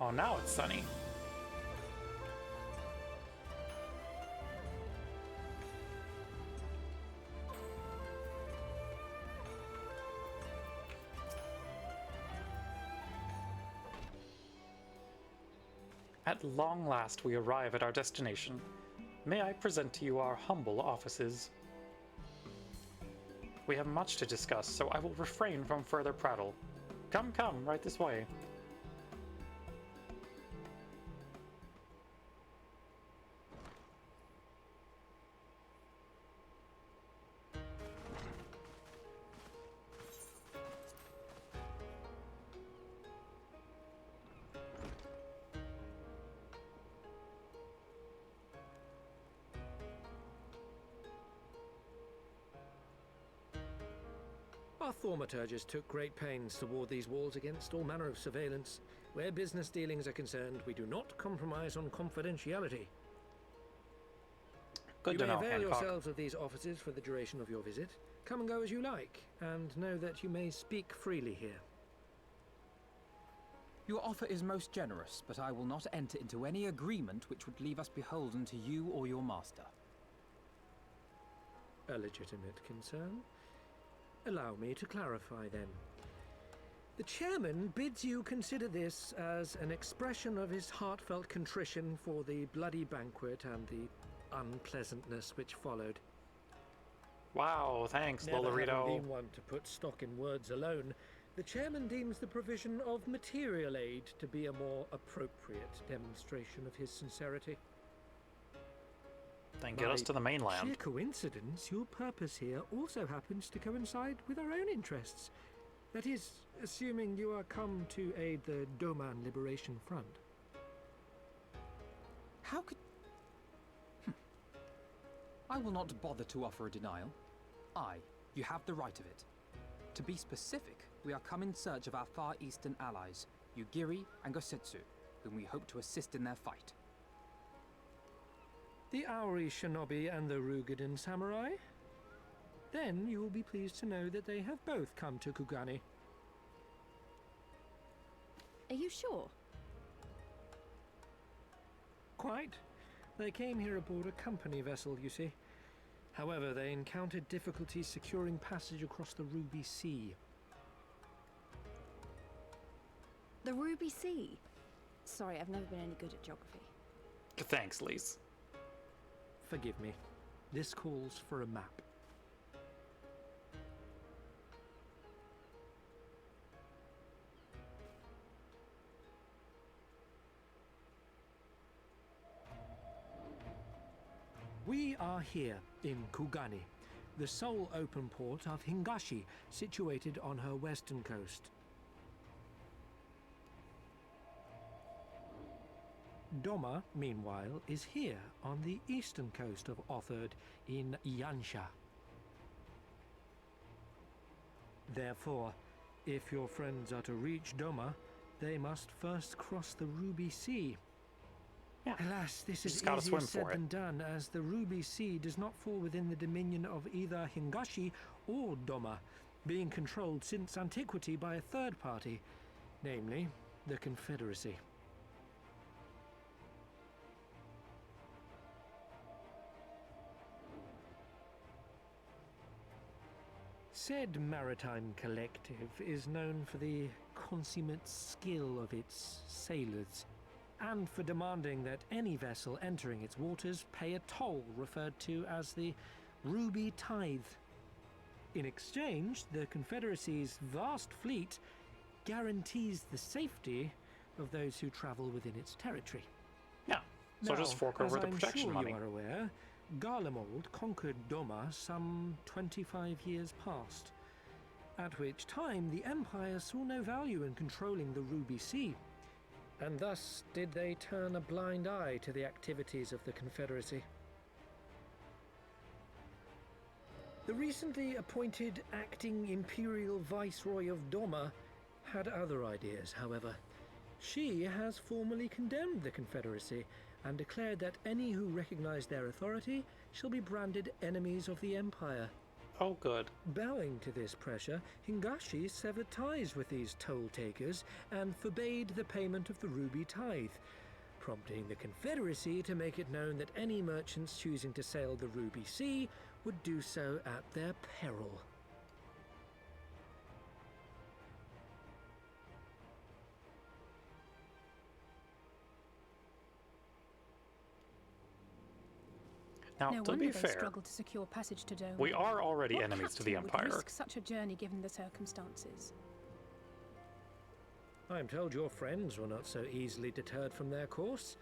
Oh, now it's sunny. At long last we arrive at our destination. May I present to you our humble offices? We have much to discuss, so I will refrain from further prattle. Come, come, right this way. Our thaumaturges took great pains to ward these walls against all manner of surveillance. Where business dealings are concerned, we do not compromise on confidentiality. Good to know, You may avail Hancock. yourselves of these offices for the duration of your visit. Come and go as you like, and know that you may speak freely here. Your offer is most generous, but I will not enter into any agreement which would leave us beholden to you or your master. A legitimate concern. Allow me to clarify then. The chairman bids you consider this as an expression of his heartfelt contrition for the bloody banquet and the unpleasantness which followed. Wow, thanks, Never having Lolorito. been one to put stock in words alone, the chairman deems the provision of material aid to be a more appropriate demonstration of his sincerity. Then get us By to the mainland. sheer coincidence, your purpose here also happens to coincide with our own interests. That is, assuming you are come to aid the Doman Liberation Front. How could... I will not bother to offer a denial. You have the right of it. To be specific, we are come in search of our Far Eastern allies, Yugiri and Gosetsu, whom we hope to assist in their fight. The Auri Shinobi and the Rugadan Samurai? Then you will be pleased to know that they have both come to Kugani. Are you sure? Quite. They came here aboard a company vessel, you see. However, they encountered difficulties securing passage across the Ruby Sea. The Ruby Sea? Sorry, I've never been any good at geography. Thanks, Lise. Forgive me. This calls for a map. We are here in Kugani, the sole open port of Hingashi, situated on her western coast. Doma, meanwhile, is here on the eastern coast of Otherd in Yansha. Therefore, if your friends are to reach Doma, they must first cross the Ruby Sea. Yeah. Alas, this is Just gotta easier swim said for it. than done, as the Ruby Sea does not fall within the dominion of either Hingashi or Doma, being controlled since antiquity by a third party, namely the Confederacy. Said maritime collective is known for the consummate skill of its sailors, and for demanding that any vessel entering its waters pay a toll referred to as the Ruby Tithe. In exchange, the Confederacy's vast fleet guarantees the safety of those who travel within its territory. Yeah. So Now, just fork over as the I'm protection sure money. you are aware, Garlemald conquered Doma some 25 years past, at which time the Empire saw no value in controlling the Ruby Sea, and thus did they turn a blind eye to the activities of the Confederacy. The recently appointed acting Imperial Viceroy of Doma had other ideas, however. She has formally condemned the Confederacy and declared that any who recognize their authority shall be branded enemies of the Empire. Oh, good. Bowing to this pressure, Hingashi severed ties with these toll-takers and forbade the payment of the Ruby Tithe, prompting the Confederacy to make it known that any merchants choosing to sail the Ruby Sea would do so at their peril. Now, No to wonder be they fair, struggle to secure passage to Dome. we are already What enemies to the captain would Empire. risk such a journey given the circumstances? I'm told your friends were not so easily deterred from their course,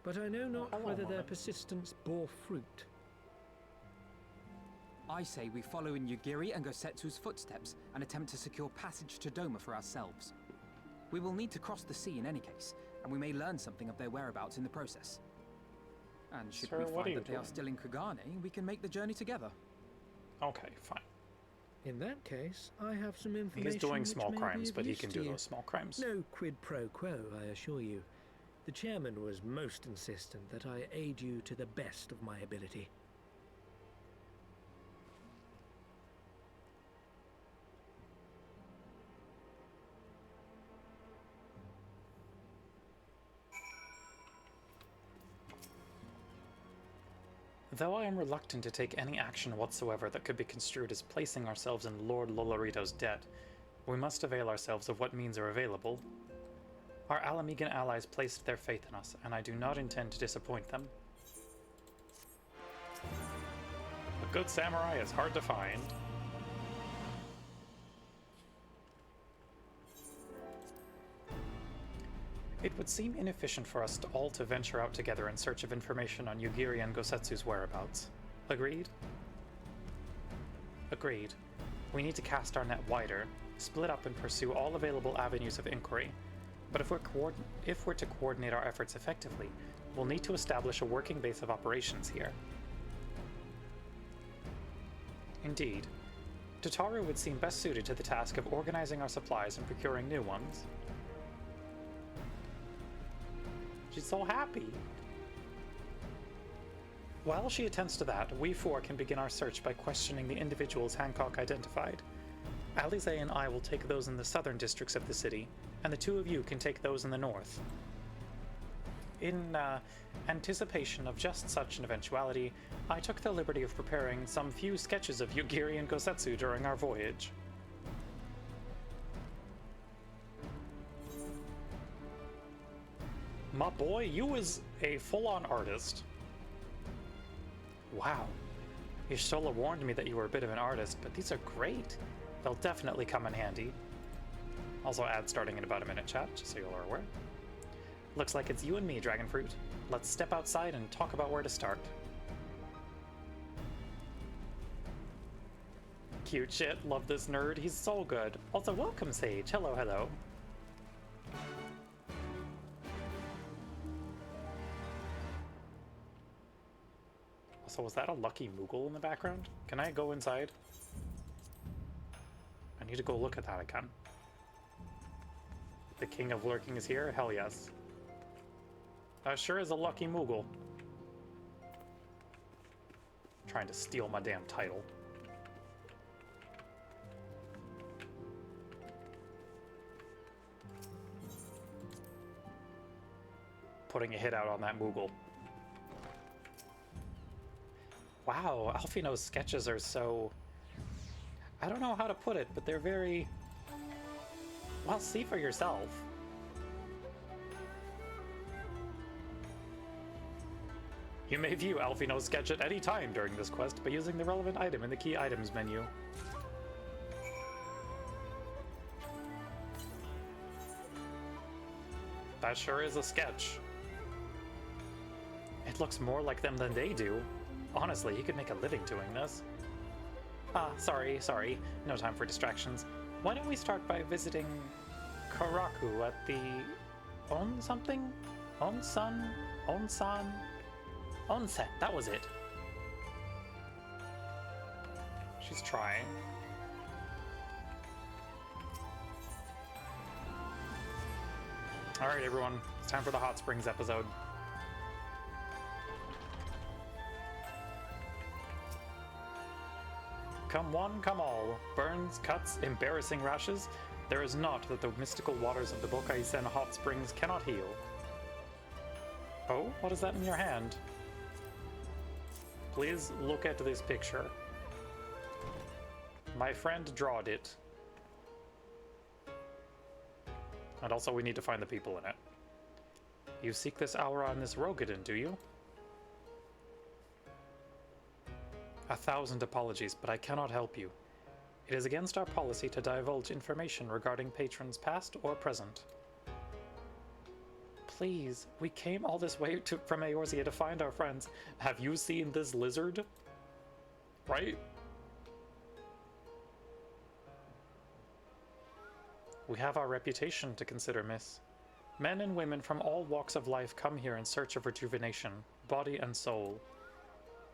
but I know not Hello, whether their Mother. persistence bore fruit. I say we follow in Yugiri and Gosetsu's footsteps and attempt to secure passage to Doma for ourselves. We will need to cross the sea in any case, and we may learn something of their whereabouts in the process. And should Sir, we what are find you that they are doing? still in Kugane, we can make the journey together. Okay, fine. In that case, I have some information. He's doing which small may be crimes, of but he use can to do you. those small crimes. No quid pro quo, I assure you. The chairman was most insistent that I aid you to the best of my ability. Though I am reluctant to take any action whatsoever that could be construed as placing ourselves in Lord Lolorito's debt, we must avail ourselves of what means are available. Our Alamegan allies placed their faith in us, and I do not intend to disappoint them. good samurai is hard to find. It would seem inefficient for us all to venture out together in search of information on Yugiri and Gosetsu's whereabouts. Agreed? Agreed. We need to cast our net wider, split up and pursue all available avenues of inquiry. But if we're to coordinate our efforts effectively, we'll need to establish a working base of operations here. Indeed. Tataru would seem best suited to the task of organizing our supplies and procuring new ones. She's so happy. While she attends to that, we four can begin our search by questioning the individuals Hancock identified. Alize and I will take those in the southern districts of the city, and the two of you can take those in the north. In anticipation of just such an eventuality, I took the liberty of preparing some few sketches of Yugiri and Gosetsu during our voyage. My boy, you is a full-on artist. Wow. Y'shtola warned me that you were a bit of an artist, but these are great. They'll definitely come in handy. Also ad starting in about a minute, chat, just so you all are aware. Looks like it's you and me, Dragonfruit. Let's step outside and talk about where to start. Cute shit, love this nerd, he's so good. Also, welcome Sage, hello, hello. So was that a lucky Moogle in the background? Can I go inside? I need to go look at that again. The king of lurking is here? Hell yes. That sure is a lucky Moogle. Trying to steal my damn title. Putting a hit out on that Moogle. Wow, Alfino's sketches are so... I don't know how to put it, but they're very... Well, see for yourself. You may view Alfino's sketch at any time during this quest by using the relevant item in the key items menu. That sure is a sketch. It looks more like them than they do. Honestly, he could make a living doing this. Ah, sorry. No time for distractions. Why don't we start by visiting Karaku at the... something? Onsan? Onset, that was it. She's trying. Alright everyone, it's time for the Hot Springs episode. Come one, come all. Burns, cuts, embarrassing rashes. There is naught that the mystical waters of the Bokaisen hot springs cannot heal. Oh, what is that in your hand? Please look at this picture. My friend drawed it. And also we need to find the people in it. You seek this aura in this Rogadin, do you? 1,000 apologies, but I cannot help you. It is against our policy to divulge information regarding patrons past or present. Please, we came all this way from Eorzea to find our friends. Have you seen this lizard? Right? We have our reputation to consider, miss. Men and women from all walks of life come here in search of rejuvenation, body and soul.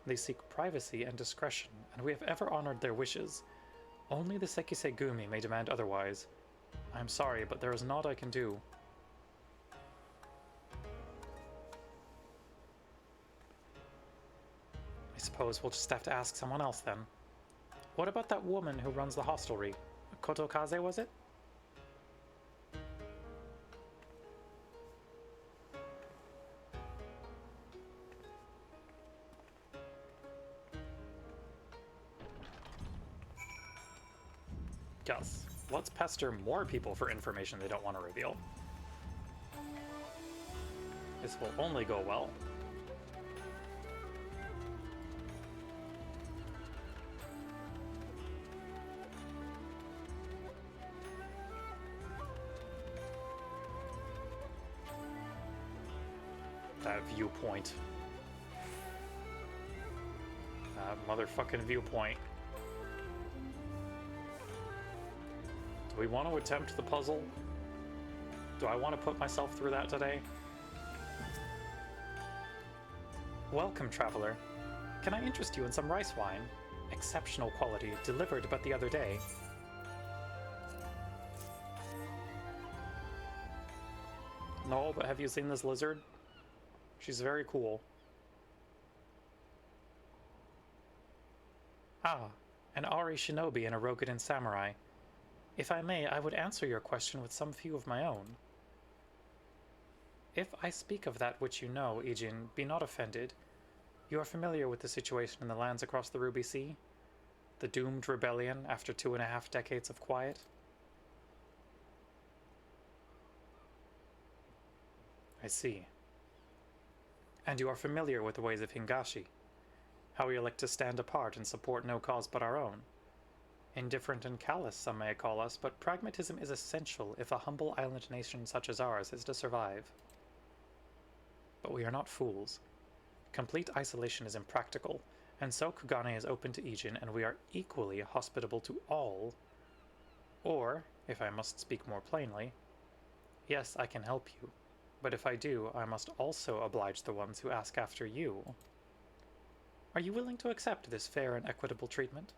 They seek privacy and discretion, and we have ever honored their wishes. Only the Sekisegumi may demand otherwise. I am sorry, but there is naught I can do. I suppose we'll just have to ask someone else then. What about that woman who runs the hostelry? Kotokaze, was it? Yes. Let's pester more people for information they don't want to reveal. This will only go well. that viewpoint. That motherfucking viewpoint. Do we want to attempt the puzzle? Do I want to put myself through that today? Welcome, traveler. Can I interest you in some rice wine? Exceptional quality, delivered but the other day. No, but have you seen this lizard? She's very cool. Ah, an Ari shinobi and a Rogadin samurai. If I may, I would answer your question with some few of my own. If I speak of that which you know, Ijin, be not offended. You are familiar with the situation in the lands across the Ruby Sea? The doomed rebellion after 2.5 decades of quiet? I see. And you are familiar with the ways of Hingashi? How we elect to stand apart and support no cause but our own? Indifferent and callous, some may call us, but pragmatism is essential if a humble island nation such as ours is to survive. But we are not fools. Complete isolation is impractical, and so Kugane is open to Ijin, and we are equally hospitable to all. Or, if I must speak more plainly, yes, I can help you, but if I do, I must also oblige the ones who ask after you. Are you willing to accept this fair and equitable treatment?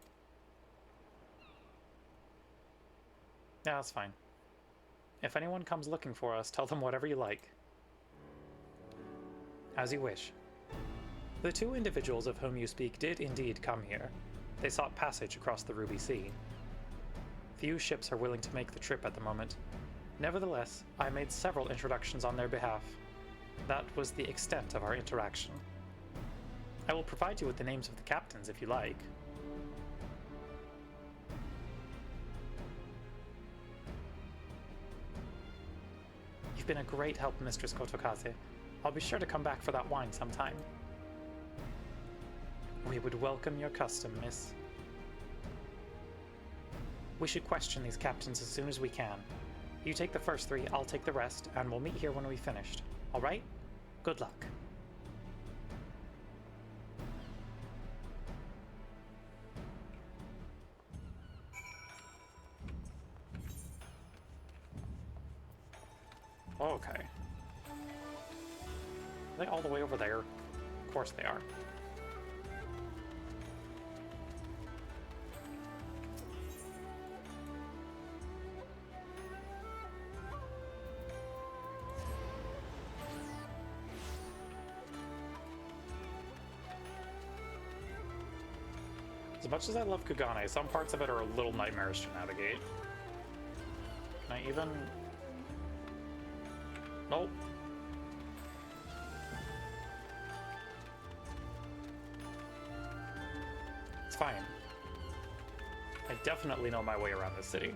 Yeah, that's fine. If anyone comes looking for us, tell them whatever you like. As you wish. The 2 individuals of whom you speak did indeed come here. They sought passage across the Ruby Sea. Few ships are willing to make the trip at the moment. Nevertheless, I made several introductions on their behalf. That was the extent of our interaction. I will provide you with the names of the captains if you like. You've been a great help, Mistress Kotokaze. I'll be sure to come back for that wine sometime. We would welcome your custom, miss. We should question these captains as soon as we can. You take the first 3, I'll take the rest, and we'll meet here when we've finished. All right? Good luck. Okay. Are they all the way over there? Of course they are. As much as I love Kugane, some parts of it are a little nightmarish to navigate. Can I even... Nope. It's fine. I definitely know my way around this city.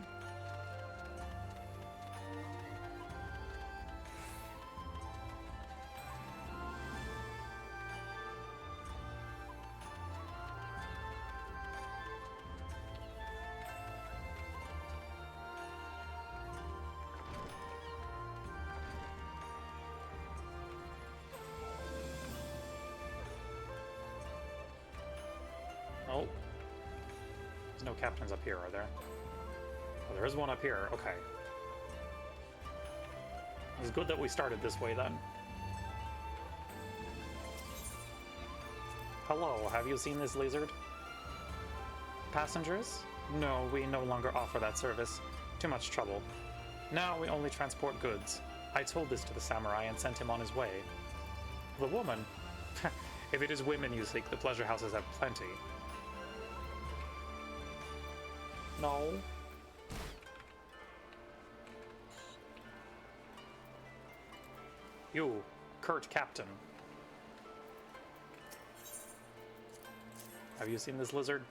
Oh. There's no captains up here, are there? Oh, there is one up here. Okay. It's good that we started this way, then. Hello, have you seen this lizard? Passengers? No, we no longer offer that service. Too much trouble. Now we only transport goods. I told this to the samurai and sent him on his way. The woman? If it is women you seek, the pleasure houses have plenty. No. You, Kurt Captain. Have you seen this lizard?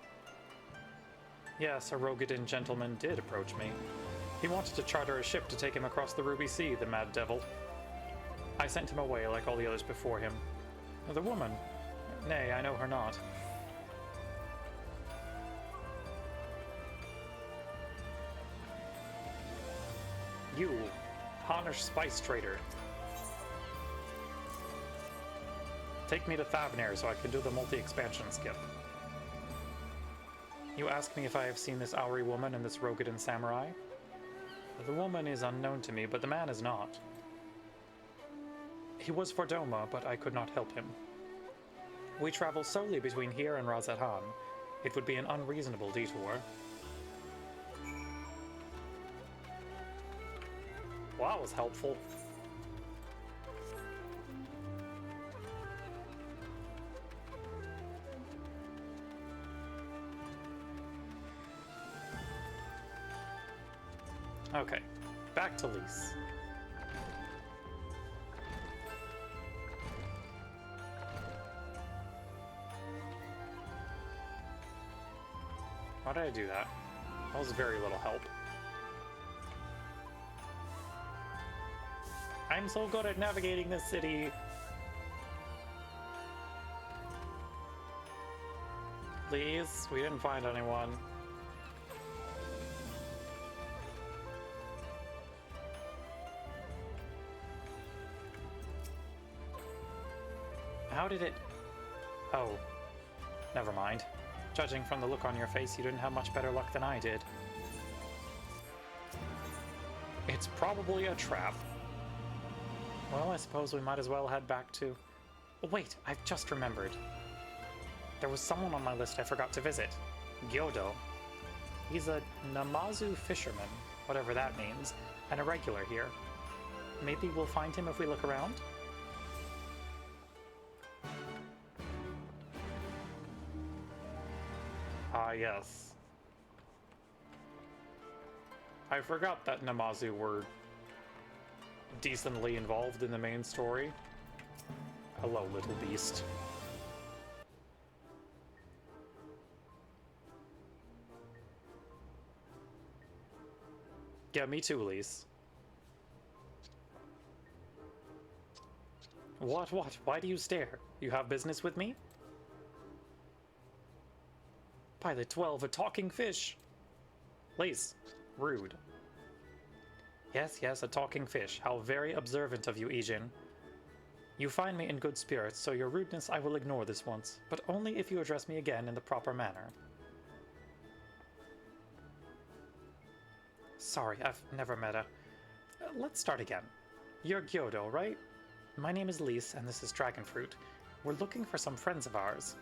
Yes, a Rogadin gentleman did approach me. He wanted to charter a ship to take him across the Ruby Sea, the mad devil. I sent him away like all the others before him. The woman? Nay, I know her not. You, Honish spice trader. Take me to Thavnair so I can do the multi-expansion skip. You ask me if I have seen this Auri woman and this Rogadin samurai? The woman is unknown to me, but the man is not. He was for Doma, but I could not help him. We travel solely between here and Razathan. It would be an unreasonable detour. Well, that was helpful. Okay, back to Lys. Why did I do that? That was very little help. I'm so good at navigating this city. Please, we didn't find anyone. How did it... Oh, never mind. Judging from the look on your face, you didn't have much better luck than I did. It's probably a trap. Well, I suppose we might as well head back to... Oh, wait, I've just remembered. There was someone on my list I forgot to visit. Gyodo. He's a Namazu fisherman, whatever that means, and a regular here. Maybe we'll find him if we look around? Ah, yes. I forgot that Namazu were decently involved in the main story. Hello, little beast. Yeah, me too, Lys. What? Why do you stare? You have business with me? Pilot 12, a talking fish! Lys, rude. Yes, a talking fish. How very observant of you, Ijin. You find me in good spirits, so your rudeness I will ignore this once, but only if you address me again in the proper manner. Sorry, I've never met a... let's start again. You're Gyodo, right? My name is Lys, and this is Dragonfruit. We're looking for some friends of ours.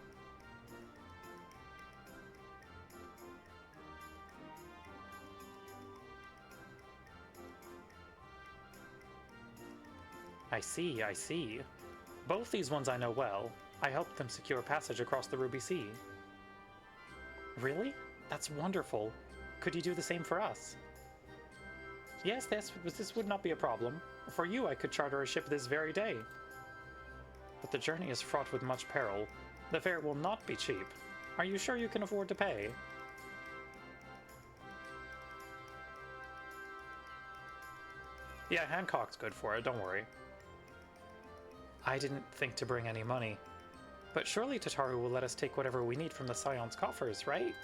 I see. Both these ones I know well. I helped them secure passage across the Ruby Sea. Really? That's wonderful. Could you do the same for us? Yes, this would not be a problem. For you, I could charter a ship this very day. But the journey is fraught with much peril. The fare will not be cheap. Are you sure you can afford to pay? Yeah, Hancock's good for it, don't worry. I didn't think to bring any money. But surely Tataru will let us take whatever we need from the Scion's coffers, right?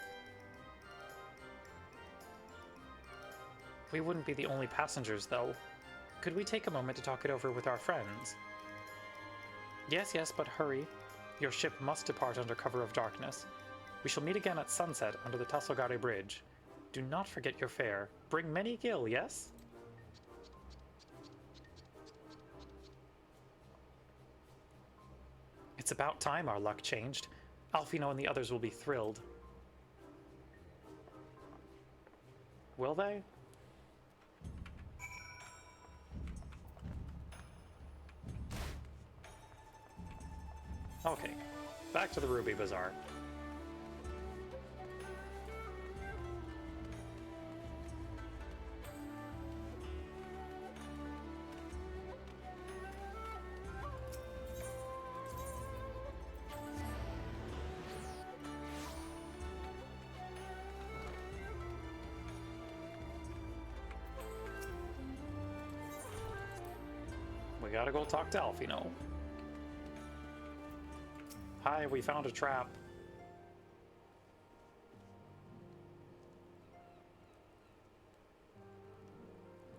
We wouldn't be the only passengers, though. Could we take a moment to talk it over with our friends? Yes, but hurry. Your ship must depart under cover of darkness. We shall meet again at sunset under the Tassogare Bridge. Do not forget your fare. Bring many gil, yes? It's about time our luck changed. Alfino and the others will be thrilled. Will they? Okay, back to the Ruby Bazaar. We gotta go talk to Alfino. Hi, we found a trap.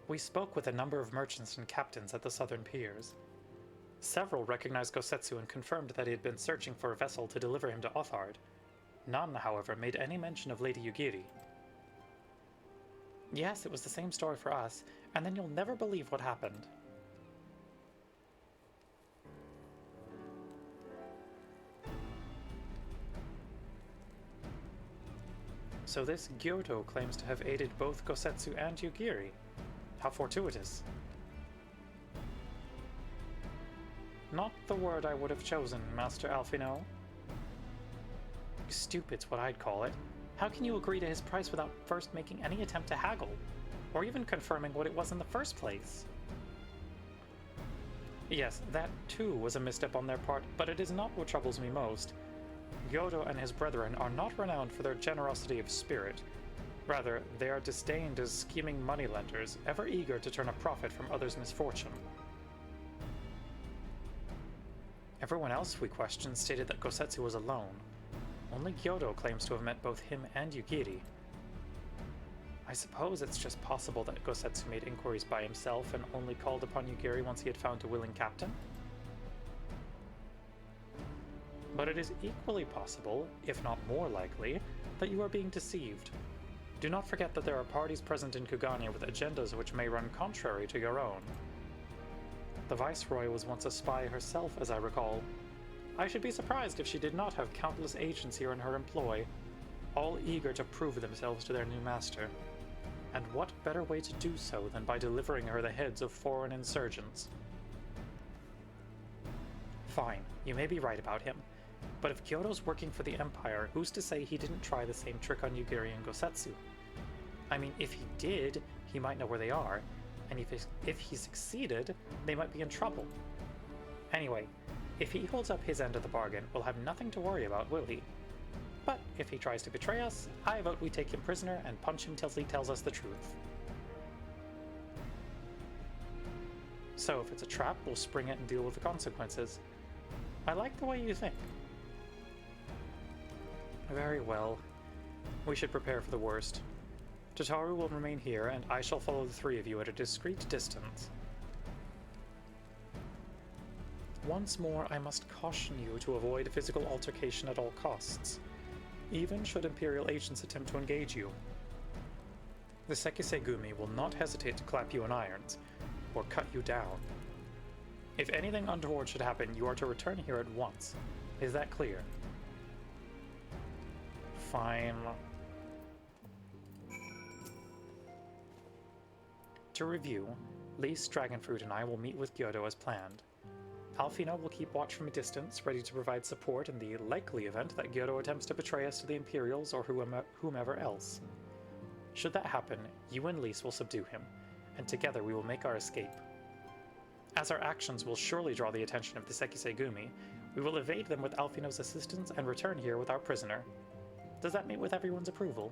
We spoke with a number of merchants and captains at the southern piers. Several recognized Gosetsu and confirmed that he had been searching for a vessel to deliver him to Othard. None, however, made any mention of Lady Yugiri. Yes, it was the same story for us, and then you'll never believe what happened. So this Gyoto claims to have aided both Gosetsu and Yugiri. How fortuitous. Not the word I would have chosen, Master Alphino. Stupid's what I'd call it. How can you agree to his price without first making any attempt to haggle? Or even confirming what it was in the first place? Yes, that too was a misstep on their part, but it is not what troubles me most. Gyoto and his brethren are not renowned for their generosity of spirit. Rather, they are disdained as scheming moneylenders, ever eager to turn a profit from others' misfortune. Everyone else we questioned stated that Gosetsu was alone. Only Gyoto claims to have met both him and Yugiri. I suppose it's just possible that Gosetsu made inquiries by himself and only called upon Yugiri once he had found a willing captain. But it is equally possible, if not more likely, that you are being deceived. Do not forget that there are parties present in Kugane with agendas which may run contrary to your own. The Viceroy was once a spy herself, as I recall. I should be surprised if she did not have countless agents here in her employ, all eager to prove themselves to their new master. And what better way to do so than by delivering her the heads of foreign insurgents? Fine, you may be right about him. But if Kyoto's working for the Empire, who's to say he didn't try the same trick on Yugiri and Gosetsu? I mean, if he did, he might know where they are, and if he succeeded, they might be in trouble. Anyway, if he holds up his end of the bargain, we'll have nothing to worry about, will he? But if he tries to betray us, I vote we take him prisoner and punch him till he tells us the truth. So if it's a trap, we'll spring it and deal with the consequences. I like the way you think. Very well. We should prepare for the worst. Tataru will remain here, and I shall follow the three of you at a discreet distance. Once more, I must caution you to avoid physical altercation at all costs, even should Imperial agents attempt to engage you. The Sekisei-gumi will not hesitate to clap you in irons, or cut you down. If anything untoward should happen, you are to return here at once. Is that clear? Fine. To review, Lise, Dragonfruit, and I will meet with Gyoto as planned. Alphino will keep watch from a distance, ready to provide support in the likely event that Gyoto attempts to betray us to the Imperials or whomever else. Should that happen, you and Lise will subdue him, and together we will make our escape. As our actions will surely draw the attention of the Sekisei-gumi, we will evade them with Alphino's assistance and return here with our prisoner. Does that meet with everyone's approval?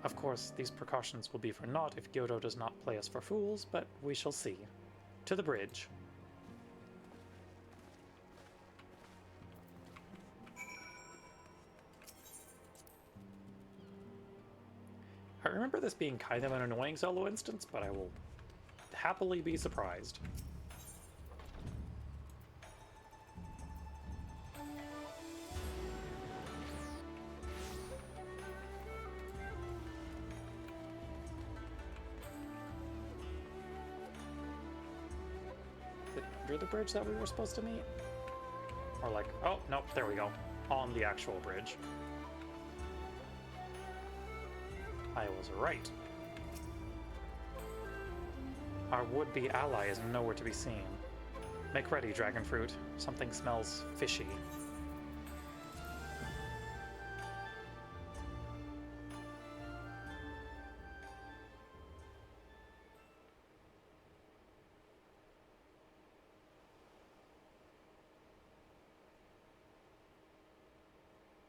Of course, these precautions will be for naught if Gyoto does not play us for fools, but we shall see. To the bridge. I remember this being kind of an annoying solo instance, but I will happily be surprised. Under the bridge that we were supposed to meet? Or like, oh, nope, there we go. On the actual bridge. I was right. Our would-be ally is nowhere to be seen. Make ready, Dragonfruit. Something smells fishy.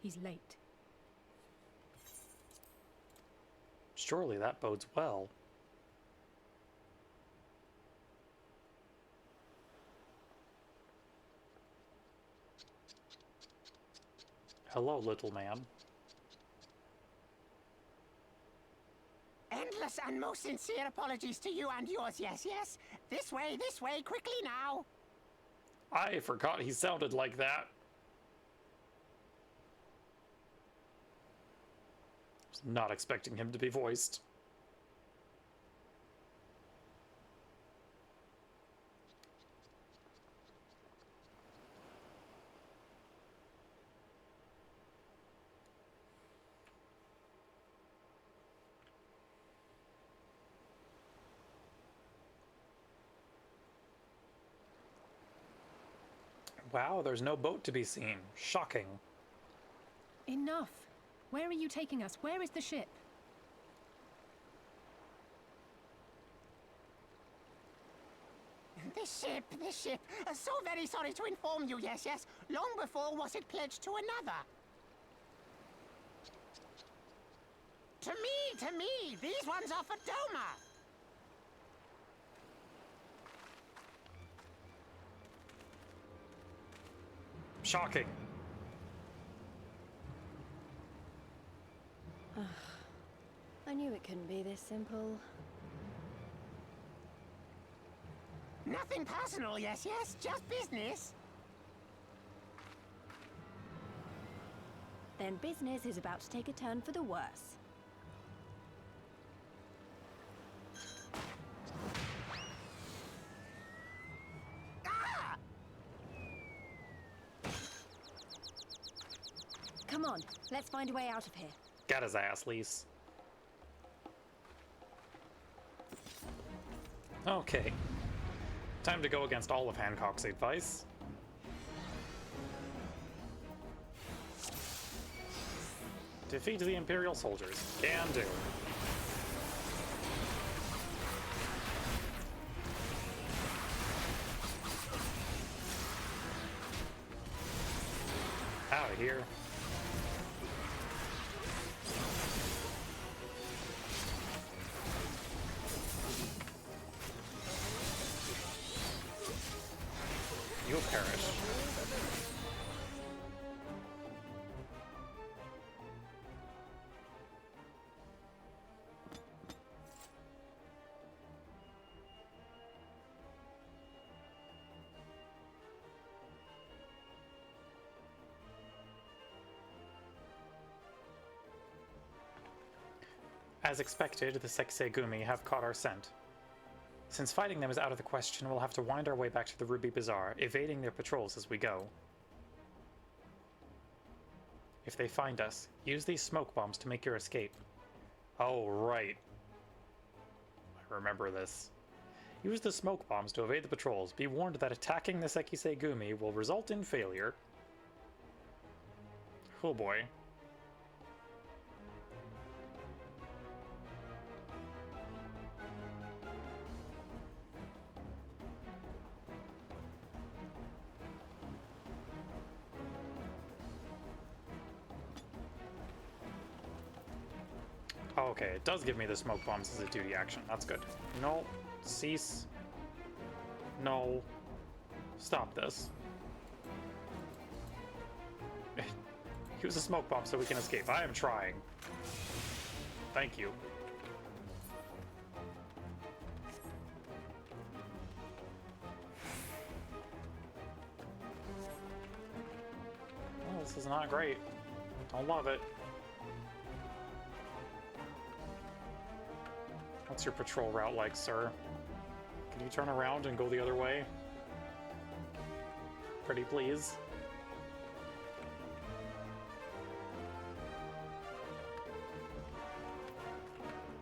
He's late. Surely that bodes well. Hello, little man. And countless and most sincere apologies to you and yours, yes, yes. This way, quickly now. I forgot he sounded like that. Was not expecting him to be voiced. Wow, there's no boat to be seen. Shocking. Enough! Where are you taking us? Where is the ship? This ship. So very sorry to inform you, yes, yes. Long before was it pledged to another. To me, these ones are for Doma. Shocking. I knew it couldn't be this simple. Nothing personal, yes, yes. Just business. Then business is about to take a turn for the worse. Ah! Come on, let's find a way out of here. Got his ass, Lise. Okay. Time to go against all of Hancock's advice. Defeat the Imperial soldiers. Can do. Out of here. You'll perish. As expected, the Sexegumi have caught our scent. Since fighting them is out of the question, we'll have to wind our way back to the Ruby Bazaar, evading their patrols as we go. If they find us, use these smoke bombs to make your escape. Oh, right. I remember this. Use the smoke bombs to evade the patrols. Be warned that attacking the Sekisegumi will result in failure. Oh boy. Oh, okay, it does give me the smoke bombs as a duty action. That's good. No. Cease. No. Stop this. Use a smoke bomb so we can escape. I am trying. Thank you. Oh, this is not great. Don't love it. What's your patrol route like, sir? Can you turn around and go the other way? Pretty please.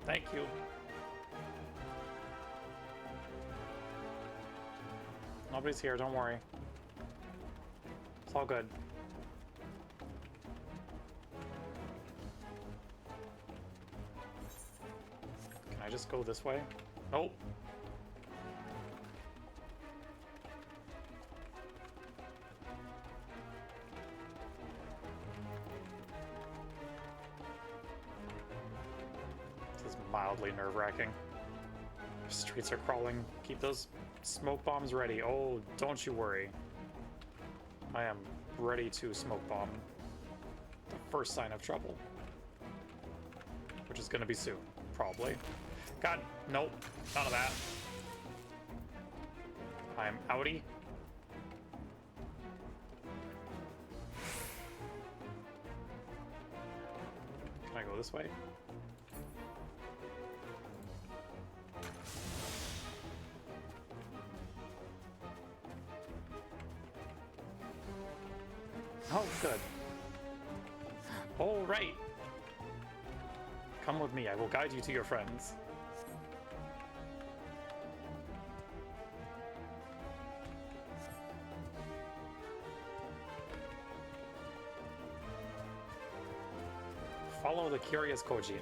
Thank you. Nobody's here, don't worry. It's all good. Can I just go this way? Nope. This is mildly nerve-wracking. Streets are crawling. Keep those smoke bombs ready. Oh, don't you worry. I am ready to smoke bomb the first sign of trouble. Which is gonna be soon, probably. God, nope, none of that. I'm outie. Can I go this way? Oh, good. All right. Come with me. I will guide you to your friends. Follow the curious Kojin.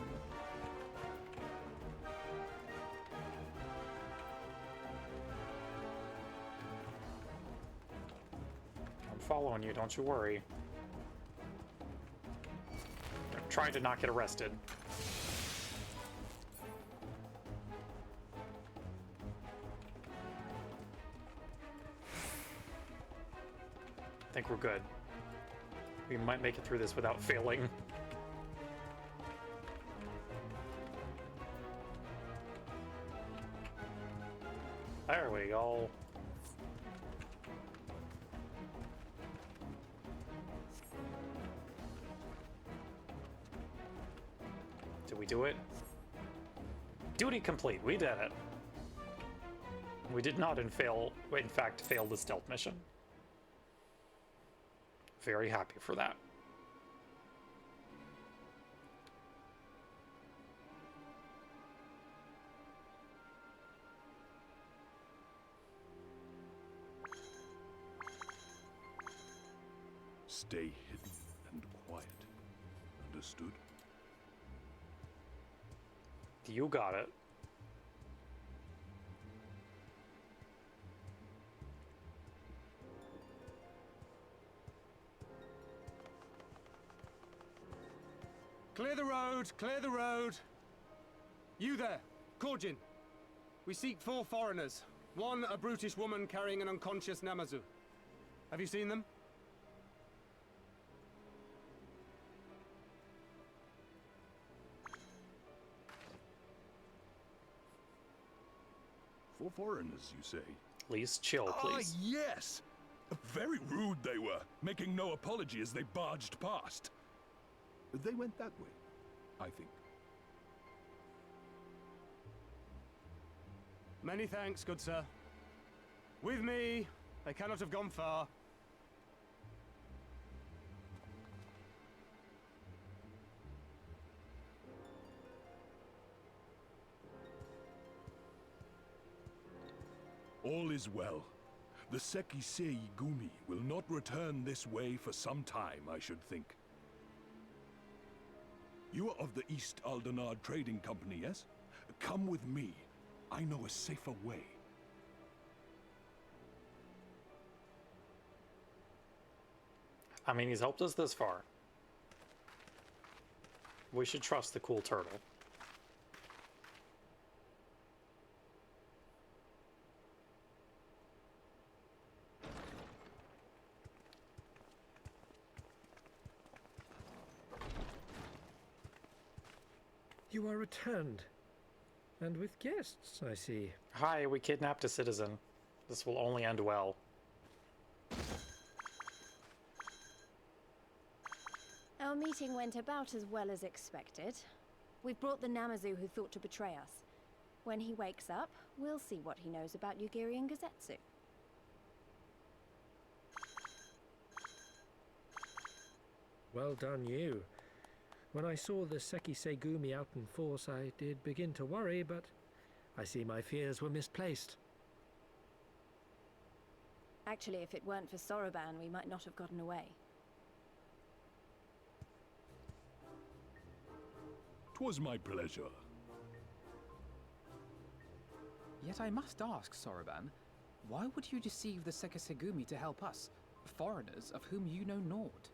I'm following you, don't you worry. I'm trying to not get arrested. I think we're good. We might make it through this without failing. There we go. Did we do it? Duty complete. We did it. We did not in fact fail the stealth mission. Very happy for that. Stay hidden and quiet. Understood? You got it. Clear the road! Clear the road! You there, Korjin. We seek 4 foreigners. One, a brutish woman carrying an unconscious Namazu. Have you seen them? For foreigners, you say? Please chill, please. Ah, yes! Very rude they were, making no apology as they barged past. They went that way, I think. Many thanks, good sir. With me, they cannot have gone far. All is well. The Sekisei Gumi will not return this way for some time, I should think. You are of the East Aldenard Trading Company, yes? Come with me. I know a safer way. I mean, he's helped us this far. We should trust the cool turtle. You are returned. And with guests, I see. Hi, we kidnapped a citizen. This will only end well. Our meeting went about as well as expected. We've brought the Namazu who thought to betray us. When he wakes up, we'll see what he knows about Yugiri and Gazetsu. Well done, you. When I saw the Sekisei Gumi out in force, I did begin to worry, but I see my fears were misplaced. Actually, if it weren't for Soroban, we might not have gotten away. 'Twas my pleasure. Yet I must ask, Soroban, why would you deceive the Sekisegumi to help us, foreigners of whom you know naught?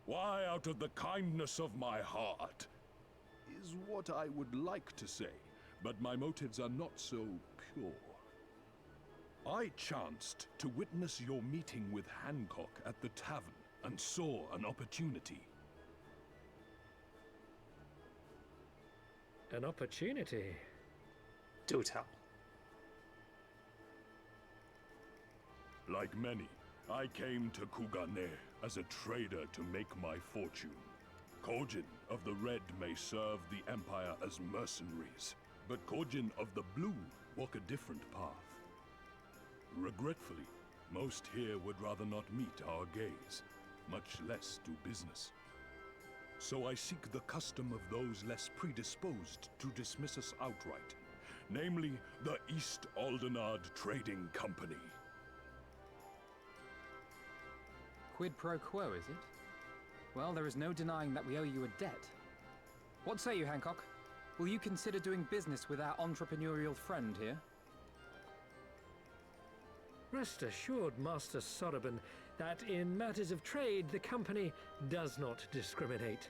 Why, out of the kindness of my heart, is what I would like to say, but my motives are not so pure. I chanced to witness your meeting with Hancock at the tavern and saw an opportunity. An opportunity. Do tell. Like many, I came to Kugane as a trader to make my fortune. Kojin of the Red may serve the Empire as mercenaries, but Kojin of the Blue walk a different path. Regretfully, most here would rather not meet our gaze, much less do business. So I seek the custom of those less predisposed to dismiss us outright, namely the East Aldenard Trading Company. Quid pro quo, is it? Well, there is no denying that we owe you a debt. What say you, Hancock? Will you consider doing business with our entrepreneurial friend here? Rest assured, Master Soroban, that in matters of trade, the company does not discriminate.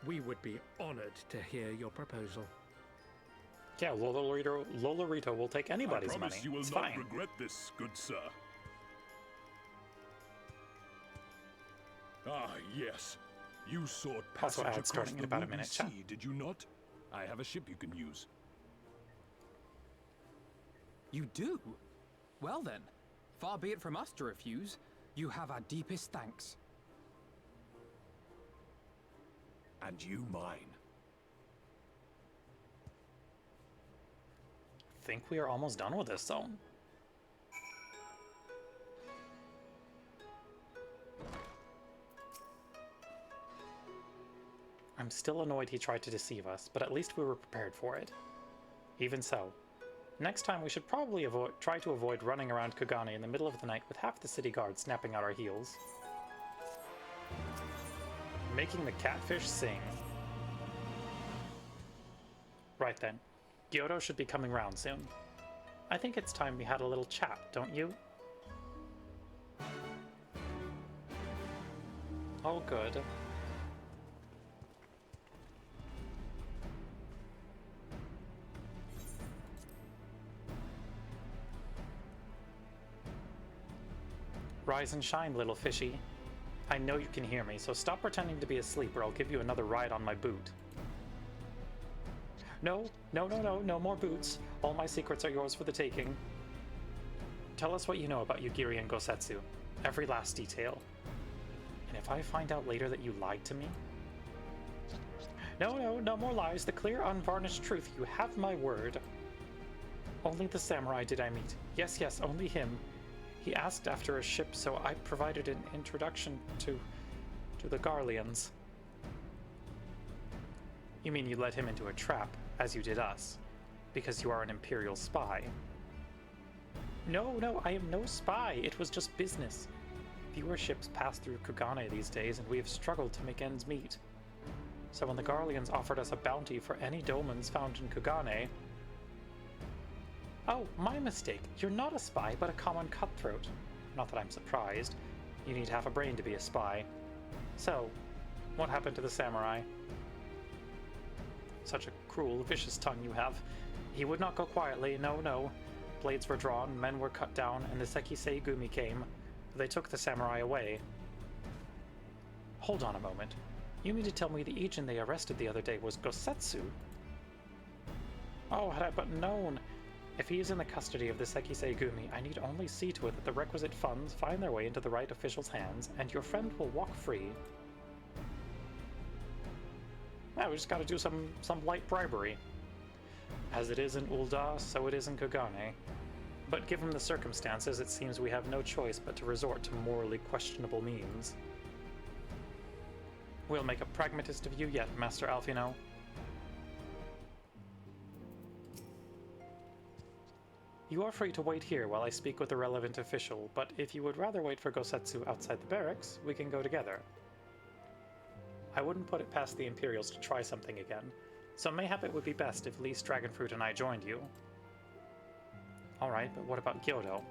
We would be honored to hear your proposal. Yeah, Lolorito will take anybody's I promise money. you will It's not fine. regret this, good sir. Ah, yes. You sought Also passage ad across starting in the about a Ruby minute, chat. Sea, did you not? I have a ship you can use. You do? Well then, far be it from us to refuse. You have our deepest thanks. And you mine. Think we are almost done with this zone. I'm still annoyed he tried to deceive us, but at least we were prepared for it. Even so, next time we should probably try to avoid running around Kugane in the middle of the night with half the city guard snapping at our heels. Making the catfish sing. Right then, Gyoto should be coming round soon. I think it's time we had a little chat, don't you? Oh, good. Rise and shine, little fishy. I know you can hear me, so stop pretending to be asleep or I'll give you another ride on my boot. No, no more boots. All my secrets are yours for the taking. Tell us what you know about Yugiri and Gosetsu. Every last detail. And if I find out later that you lied to me? No more lies. The clear, unvarnished truth. You have my word. Only the samurai did I meet. Yes, only him. He asked after a ship, so I provided an introduction to the Garleans. You mean you led him into a trap, as you did us, because you are an Imperial spy? No, I am no spy. It was just business. Fewer ships pass through Kugane these days, and we have struggled to make ends meet. So when the Garleans offered us a bounty for any domans found in Kugane... Oh, my mistake. You're not a spy, but a common cutthroat. Not that I'm surprised. You need half a brain to be a spy. So, what happened to the samurai? Such a cruel, vicious tongue you have. He would not go quietly, no. Blades were drawn, men were cut down, and the Sekisei Gumi came. They took the samurai away. Hold on a moment. You mean to tell me the agent they arrested the other day was Gosetsu? Oh, had I but known! If he is in the custody of the Sekisei Gumi, I need only see to it that the requisite funds find their way into the right official's hands, and your friend will walk free. Yeah, we just gotta do some light bribery. As it is in Ul'dah, so it is in Kugane. But given the circumstances, it seems we have no choice but to resort to morally questionable means. We'll make a pragmatist of you yet, Master Alfino. You are free to wait here while I speak with the relevant official, but if you would rather wait for Gosetsu outside the barracks, we can go together. I wouldn't put it past the Imperials to try something again, so mayhap it would be best if Lise Dragonfruit and I joined you. Alright, but what about Gyoto?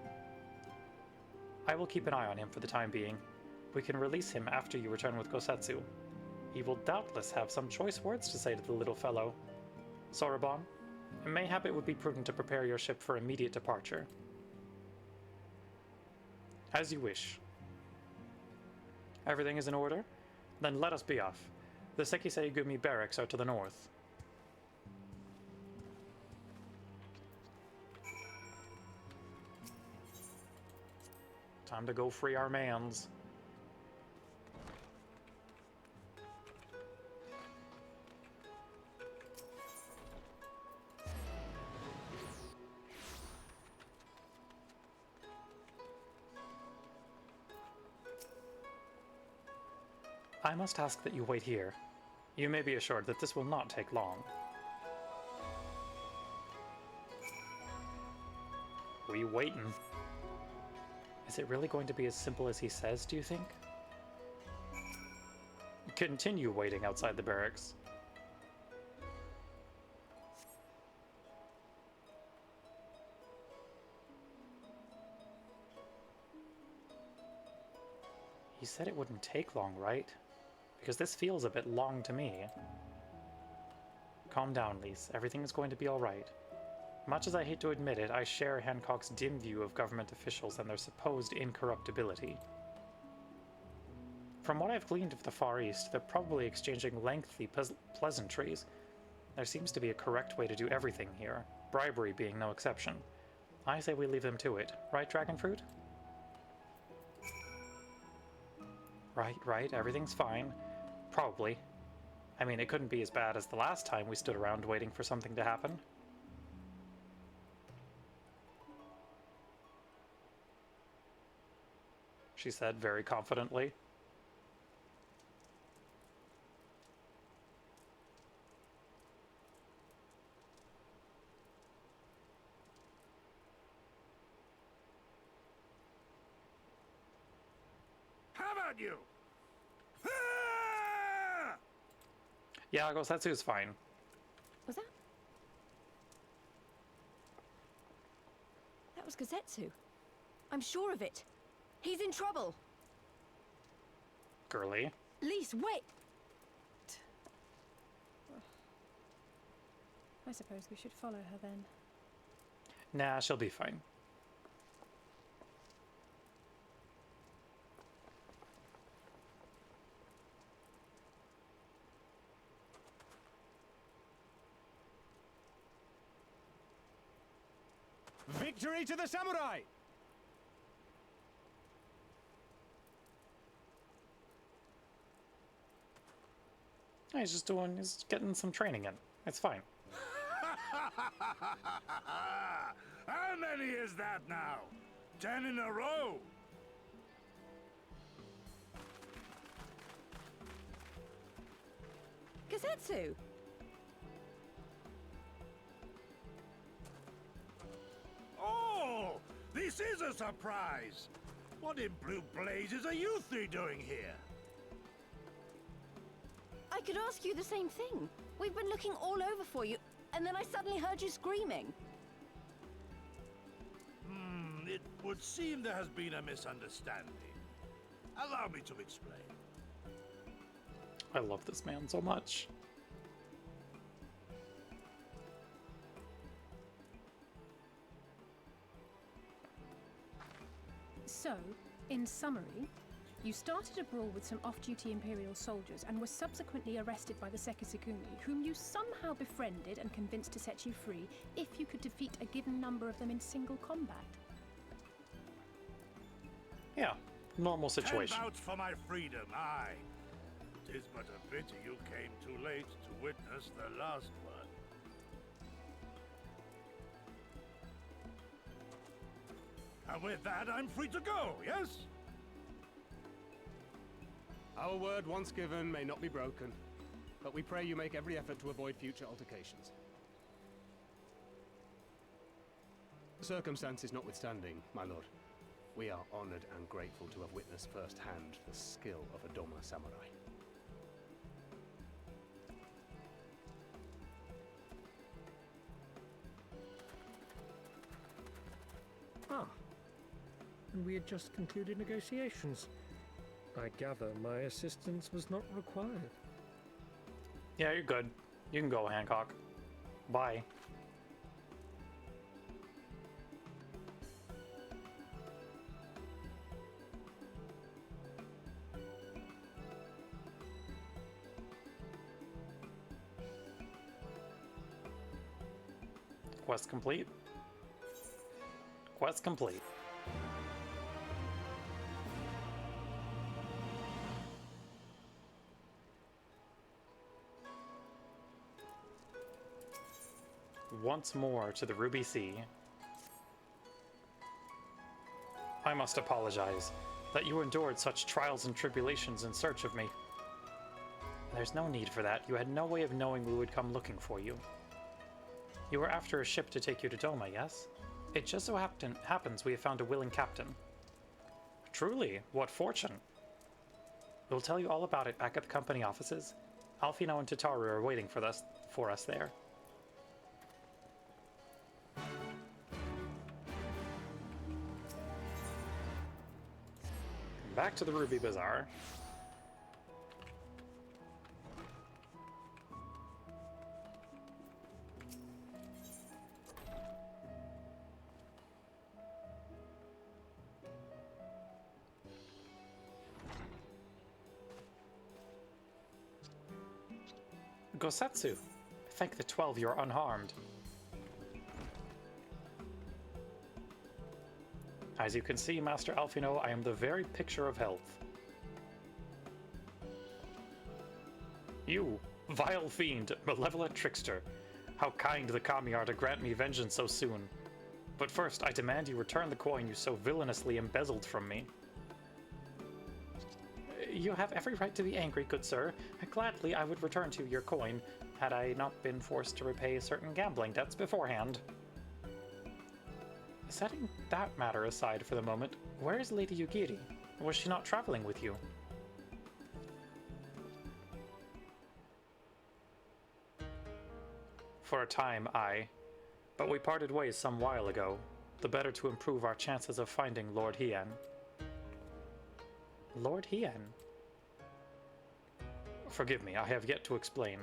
I will keep an eye on him for the time being. We can release him after you return with Gosetsu. He will doubtless have some choice words to say to the little fellow. Soroban, mayhap it would be prudent to prepare your ship for immediate departure. As you wish. Everything is in order? Then let us be off. The Sekisei Gumi barracks are to the north. Time to go free our mans. I must ask that you wait here. You may be assured that this will not take long. We waitin'. Is it really going to be as simple as he says, do you think? Continue waiting outside the barracks. He said it wouldn't take long, right? Because this feels a bit long to me. Calm down, Lise. Everything is going to be alright. Much as I hate to admit it, I share Hancock's dim view of government officials and their supposed incorruptibility. From what I've gleaned of the Far East, they're probably exchanging lengthy pleasantries. There seems to be a correct way to do everything here, bribery being no exception. I say we leave them to it. Right, Dragonfruit? Right, everything's fine. Probably. I mean, it couldn't be as bad as the last time we stood around waiting for something to happen. She said very confidently. How about you? Yeah, Gosetsu's fine. Was that? That was Gazetsu. I'm sure of it. He's in trouble. Girly. Lise, wait! I suppose we should follow her then. Nah, she'll be fine. Victory to the samurai! He's getting some training in. It's fine. How many is that now? 10 in a row? Gazetsu! Oh, this is a surprise. What in blue blazes are you three doing here? I could ask you the same thing. We've been looking all over for you, and then I suddenly heard you screaming. It would seem there has been a misunderstanding. Allow me to explain. I love this man so much. So, in summary, you started a brawl with some off-duty Imperial soldiers and were subsequently arrested by the Sekisukuni, whom you somehow befriended and convinced to set you free if you could defeat a given number of them in single combat. Yeah, normal situation. 10 bouts for my freedom, aye. 'Tis but a pity you came too late to witness the last one. And with that, I'm free to go, yes? Our word once given may not be broken, but we pray you make every effort to avoid future altercations. Circumstances notwithstanding, my lord, we are honored and grateful to have witnessed firsthand the skill of a Doma samurai. Ah, and we had just concluded negotiations. I gather my assistance was not required. Yeah, you're good. You can go, Hancock. Bye. Quest complete. Quest complete. once more to the Ruby Sea. I must apologize that you endured such trials and tribulations in search of me. There's no need for that. You had no way of knowing we would come looking for you. You were after a ship to take you to Doma, yes? It just so happens we have found a willing captain. Truly, what fortune! We'll tell you all about it back at the company offices. Alfino and Tataru are waiting for us there. Back to the Ruby Bazaar. Gosetsu, thank the 12 you're unharmed. As you can see, Master Alfino, I am the very picture of health. You, vile fiend, malevolent trickster. How kind the kami are to grant me vengeance so soon. But first, I demand you return the coin you so villainously embezzled from me. You have every right to be angry, good sir. Gladly I would return to you your coin, had I not been forced to repay certain gambling debts beforehand. Setting that matter aside for the moment, where is Lady Yugiri? Was she not traveling with you? For a time, aye. But we parted ways some while ago, the better to improve our chances of finding Lord Hien. Lord Hien? Forgive me, I have yet to explain.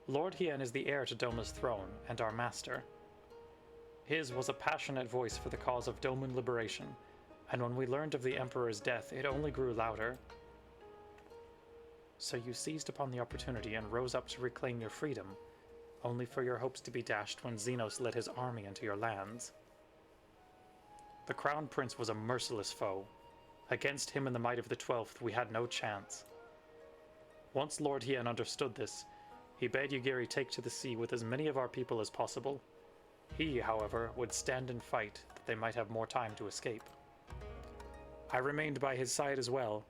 Lord Hien is the heir to Doma's throne, and our master. His was a passionate voice for the cause of Doman liberation, and when we learned of the Emperor's death, it only grew louder. So you seized upon the opportunity and rose up to reclaim your freedom, only for your hopes to be dashed when Xenos led his army into your lands. The Crown Prince was a merciless foe. Against him and the might of the 12th, we had no chance. Once Lord Hien understood this, he bade Yugiri take to the sea with as many of our people as possible. He, however, would stand and fight that they might have more time to escape. I remained by his side as well,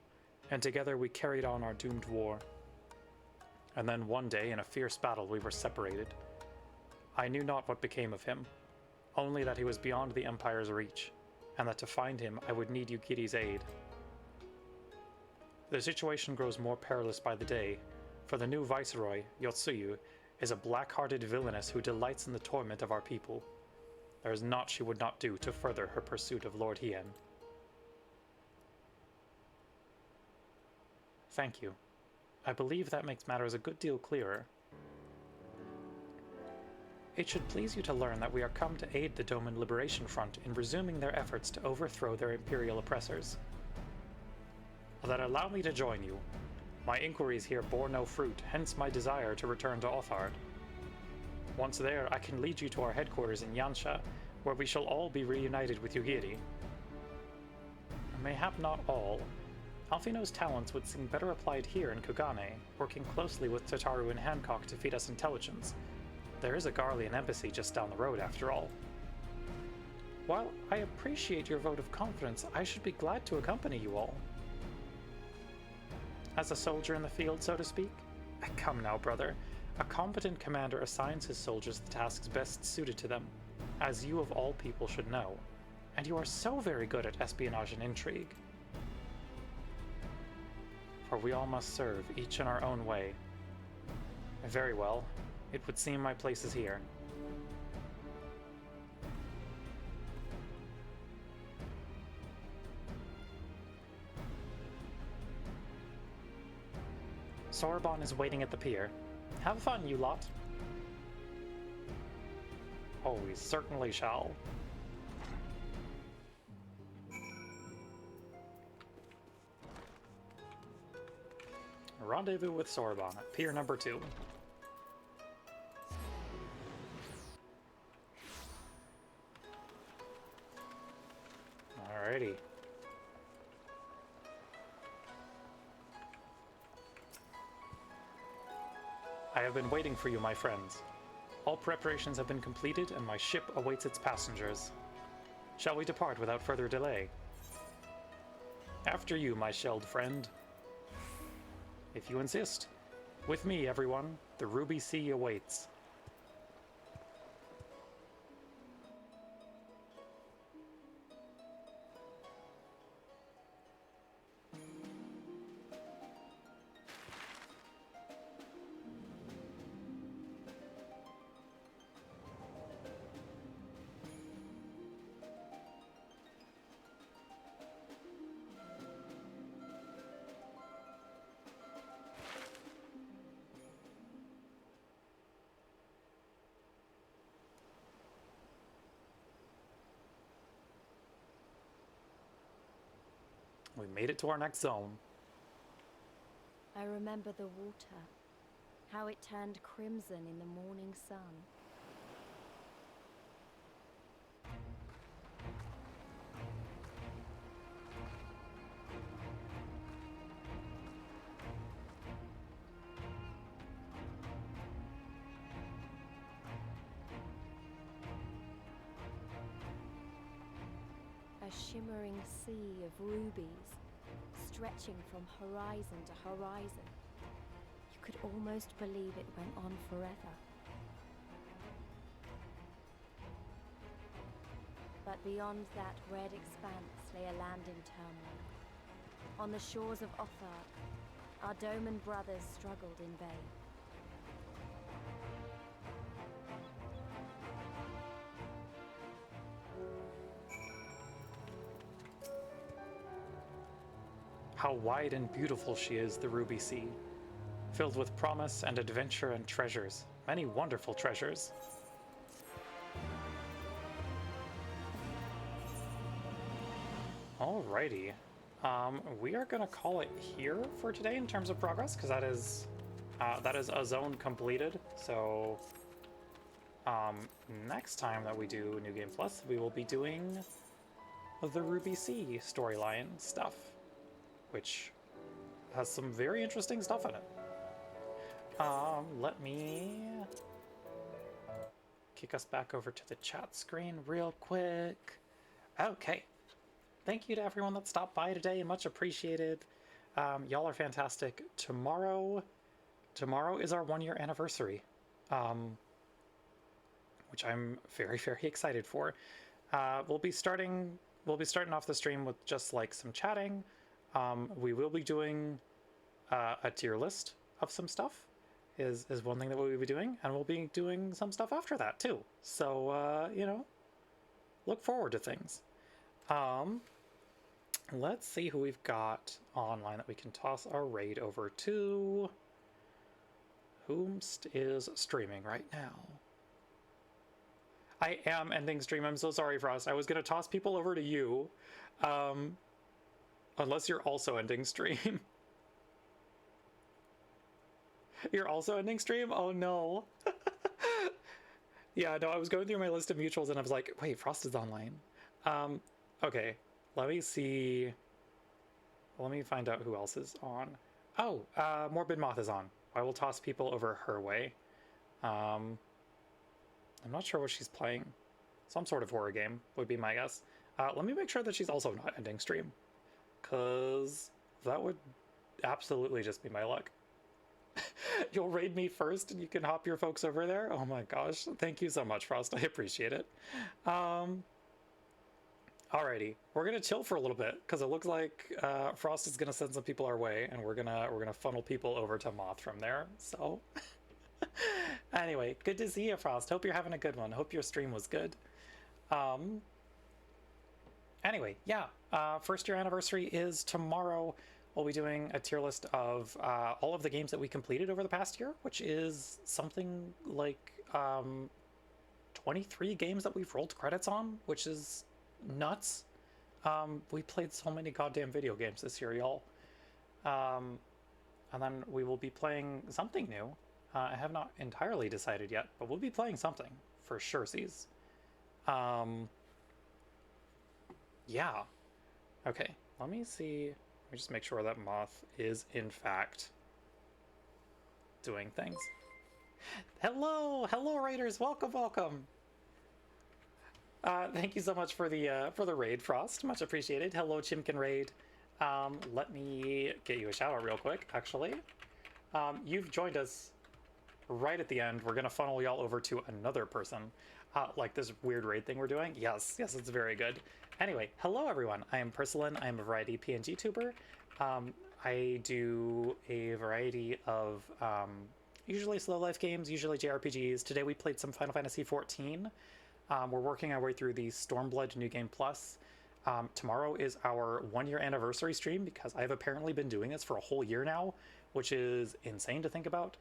and together we carried on our doomed war. And then one day, in a fierce battle, we were separated. I knew not what became of him, only that he was beyond the Empire's reach, and that to find him I would need Yugiri's aid. The situation grows more perilous by the day, for the new viceroy, Yotsuyu, is a black-hearted villainess who delights in the torment of our people. There is naught she would not do to further her pursuit of Lord Hien. Thank you. I believe that makes matters a good deal clearer. It should please you to learn that we are come to aid the Doman Liberation Front in resuming their efforts to overthrow their imperial oppressors. Then allow me to join you. My inquiries here bore no fruit, hence my desire to return to Othard. Once there, I can lead you to our headquarters in Yansha, where we shall all be reunited with Yugiri. Mayhap not all. Alfino's talents would seem better applied here in Kugane, working closely with Tataru and Hancock to feed us intelligence. There is a Garlean embassy just down the road, after all. While I appreciate your vote of confidence, I should be glad to accompany you all. As a soldier in the field, so to speak? Come now, brother. A competent commander assigns his soldiers the tasks best suited to them, as you of all people should know. And you are so very good at espionage and intrigue. For we all must serve, each in our own way. Very well. It would seem my place is here. Sorbonne is waiting at the pier. Have fun, you lot. Oh, we certainly shall. Rendezvous with Sorbonne at pier number 2. Alrighty. I have been waiting for you, my friends. All preparations have been completed, and my ship awaits its passengers. Shall we depart without further delay? After you, my shelled friend. If you insist. With me, everyone. The Ruby Sea awaits. We made it to our next zone. I remember the water, how it turned crimson in the morning sun. A shimmering sea of rubies, stretching from horizon to horizon. You could almost believe it went on forever. But beyond that red expanse lay a land in turmoil. On the shores of Othark, our Doman brothers struggled in vain. How wide and beautiful she is, the Ruby Sea, filled with promise and adventure and treasures, many wonderful treasures. Alrighty, we are gonna call it here for today in terms of progress, because that is a zone completed. So next time that we do New Game Plus, we will be doing the Ruby Sea storyline stuff, which has some very interesting stuff in it. Let me kick us back over to the chat screen real quick. Okay. Thank you to everyone that stopped by today, much appreciated. Y'all are fantastic. Tomorrow is our 1-year anniversary, which I'm very, very excited for. We'll be starting off the stream with just like some chatting. We will be doing a tier list of some stuff is one thing that we'll be doing, and we'll be doing some stuff after that too. So, you know, look forward to things. Let's see who we've got online that we can toss our raid over to. Whomst is streaming right now? I am ending stream. I'm so sorry, Frost. I was going to toss people over to you. Unless you're also ending stream. You're also ending stream? Oh no. Yeah, no, I was going through my list of mutuals and I was like, wait, Frost is online. Okay, let me see. Let me find out who else is on. Oh, Morbid Moth is on. I will toss people over her way. I'm not sure what she's playing. Some sort of horror game would be my guess. Let me make sure that she's also not ending stream, because that would absolutely just be my luck. You'll raid me first and you can hop your folks over there? Oh my gosh, thank you so much, Frost. I appreciate it. Alrighty, we're gonna chill for a little bit because it looks like Frost is gonna send some people our way, and we're gonna funnel people over to Moth from there. So anyway, good to see you, Frost. Hope you're having a good one. Hope your stream was good. Anyway, yeah, 1st year anniversary is tomorrow. We'll be doing a tier list of all of the games that we completed over the past year, which is something like 23 games that we've rolled credits on, which is nuts. We played so many goddamn video games this year, y'all. And then we will be playing something new. I have not entirely decided yet, but we'll be playing something for sure. Yeah. Okay, let me see. Let me just make sure that Moth is in fact doing things. Hello, hello, raiders. Welcome, welcome. Thank you so much for the raid, Frost. Much appreciated. Hello, Chimkin Raid. Let me get you a shout out real quick. Actually, you've joined us right at the end. We're gonna funnel y'all over to another person, like this weird raid thing we're doing. Yes, yes, it's very good. Anyway, hello everyone. I am Persilin. I am a variety PNG tuber. I do a variety of usually slow life games, usually JRPGs. Today we played some Final Fantasy XIV. We're working our way through the Stormblood New Game Plus. Tomorrow is our 1-year anniversary stream because I've apparently been doing this for a whole year now, which is insane to think about.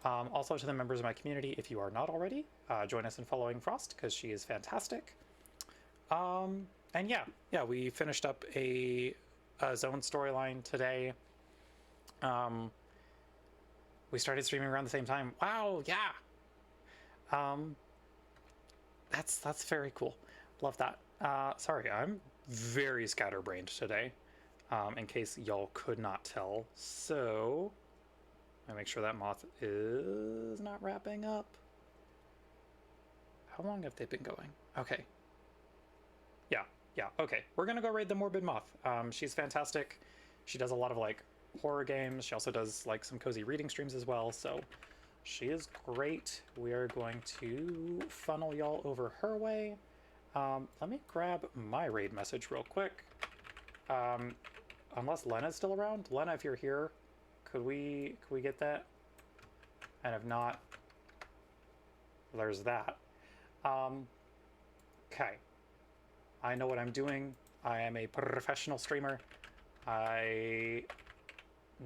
Also to the members of my community, if you are not already, join us in following Frost because she is fantastic. And yeah, we finished up a Zone storyline today. We started streaming around the same time. Wow, yeah. That's very cool. Love that. Sorry, I'm very scatterbrained today, in case y'all could not tell. So, let me make sure that moth is not wrapping up. How long have they been going? Okay. Yeah, okay. We're gonna go raid the Morbid Moth. She's fantastic. She does a lot of, like, horror games. She also does, like, some cozy reading streams as well, so she is great. We are going to funnel y'all over her way. Let me grab my raid message real quick. Unless Lena's still around. Lena, if you're here, could we get that? And if not, there's that. Okay. I know what I'm doing. I am a professional streamer. I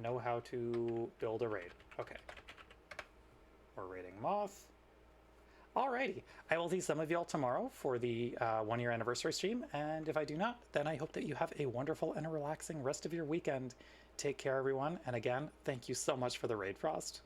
know how to build a raid. Okay. We're raiding Moth. Alrighty. I will see some of y'all tomorrow for the 1-year anniversary stream, and if I do not, then I hope that you have a wonderful and a relaxing rest of your weekend. Take care, everyone, and again, thank you so much for the raid, Frost.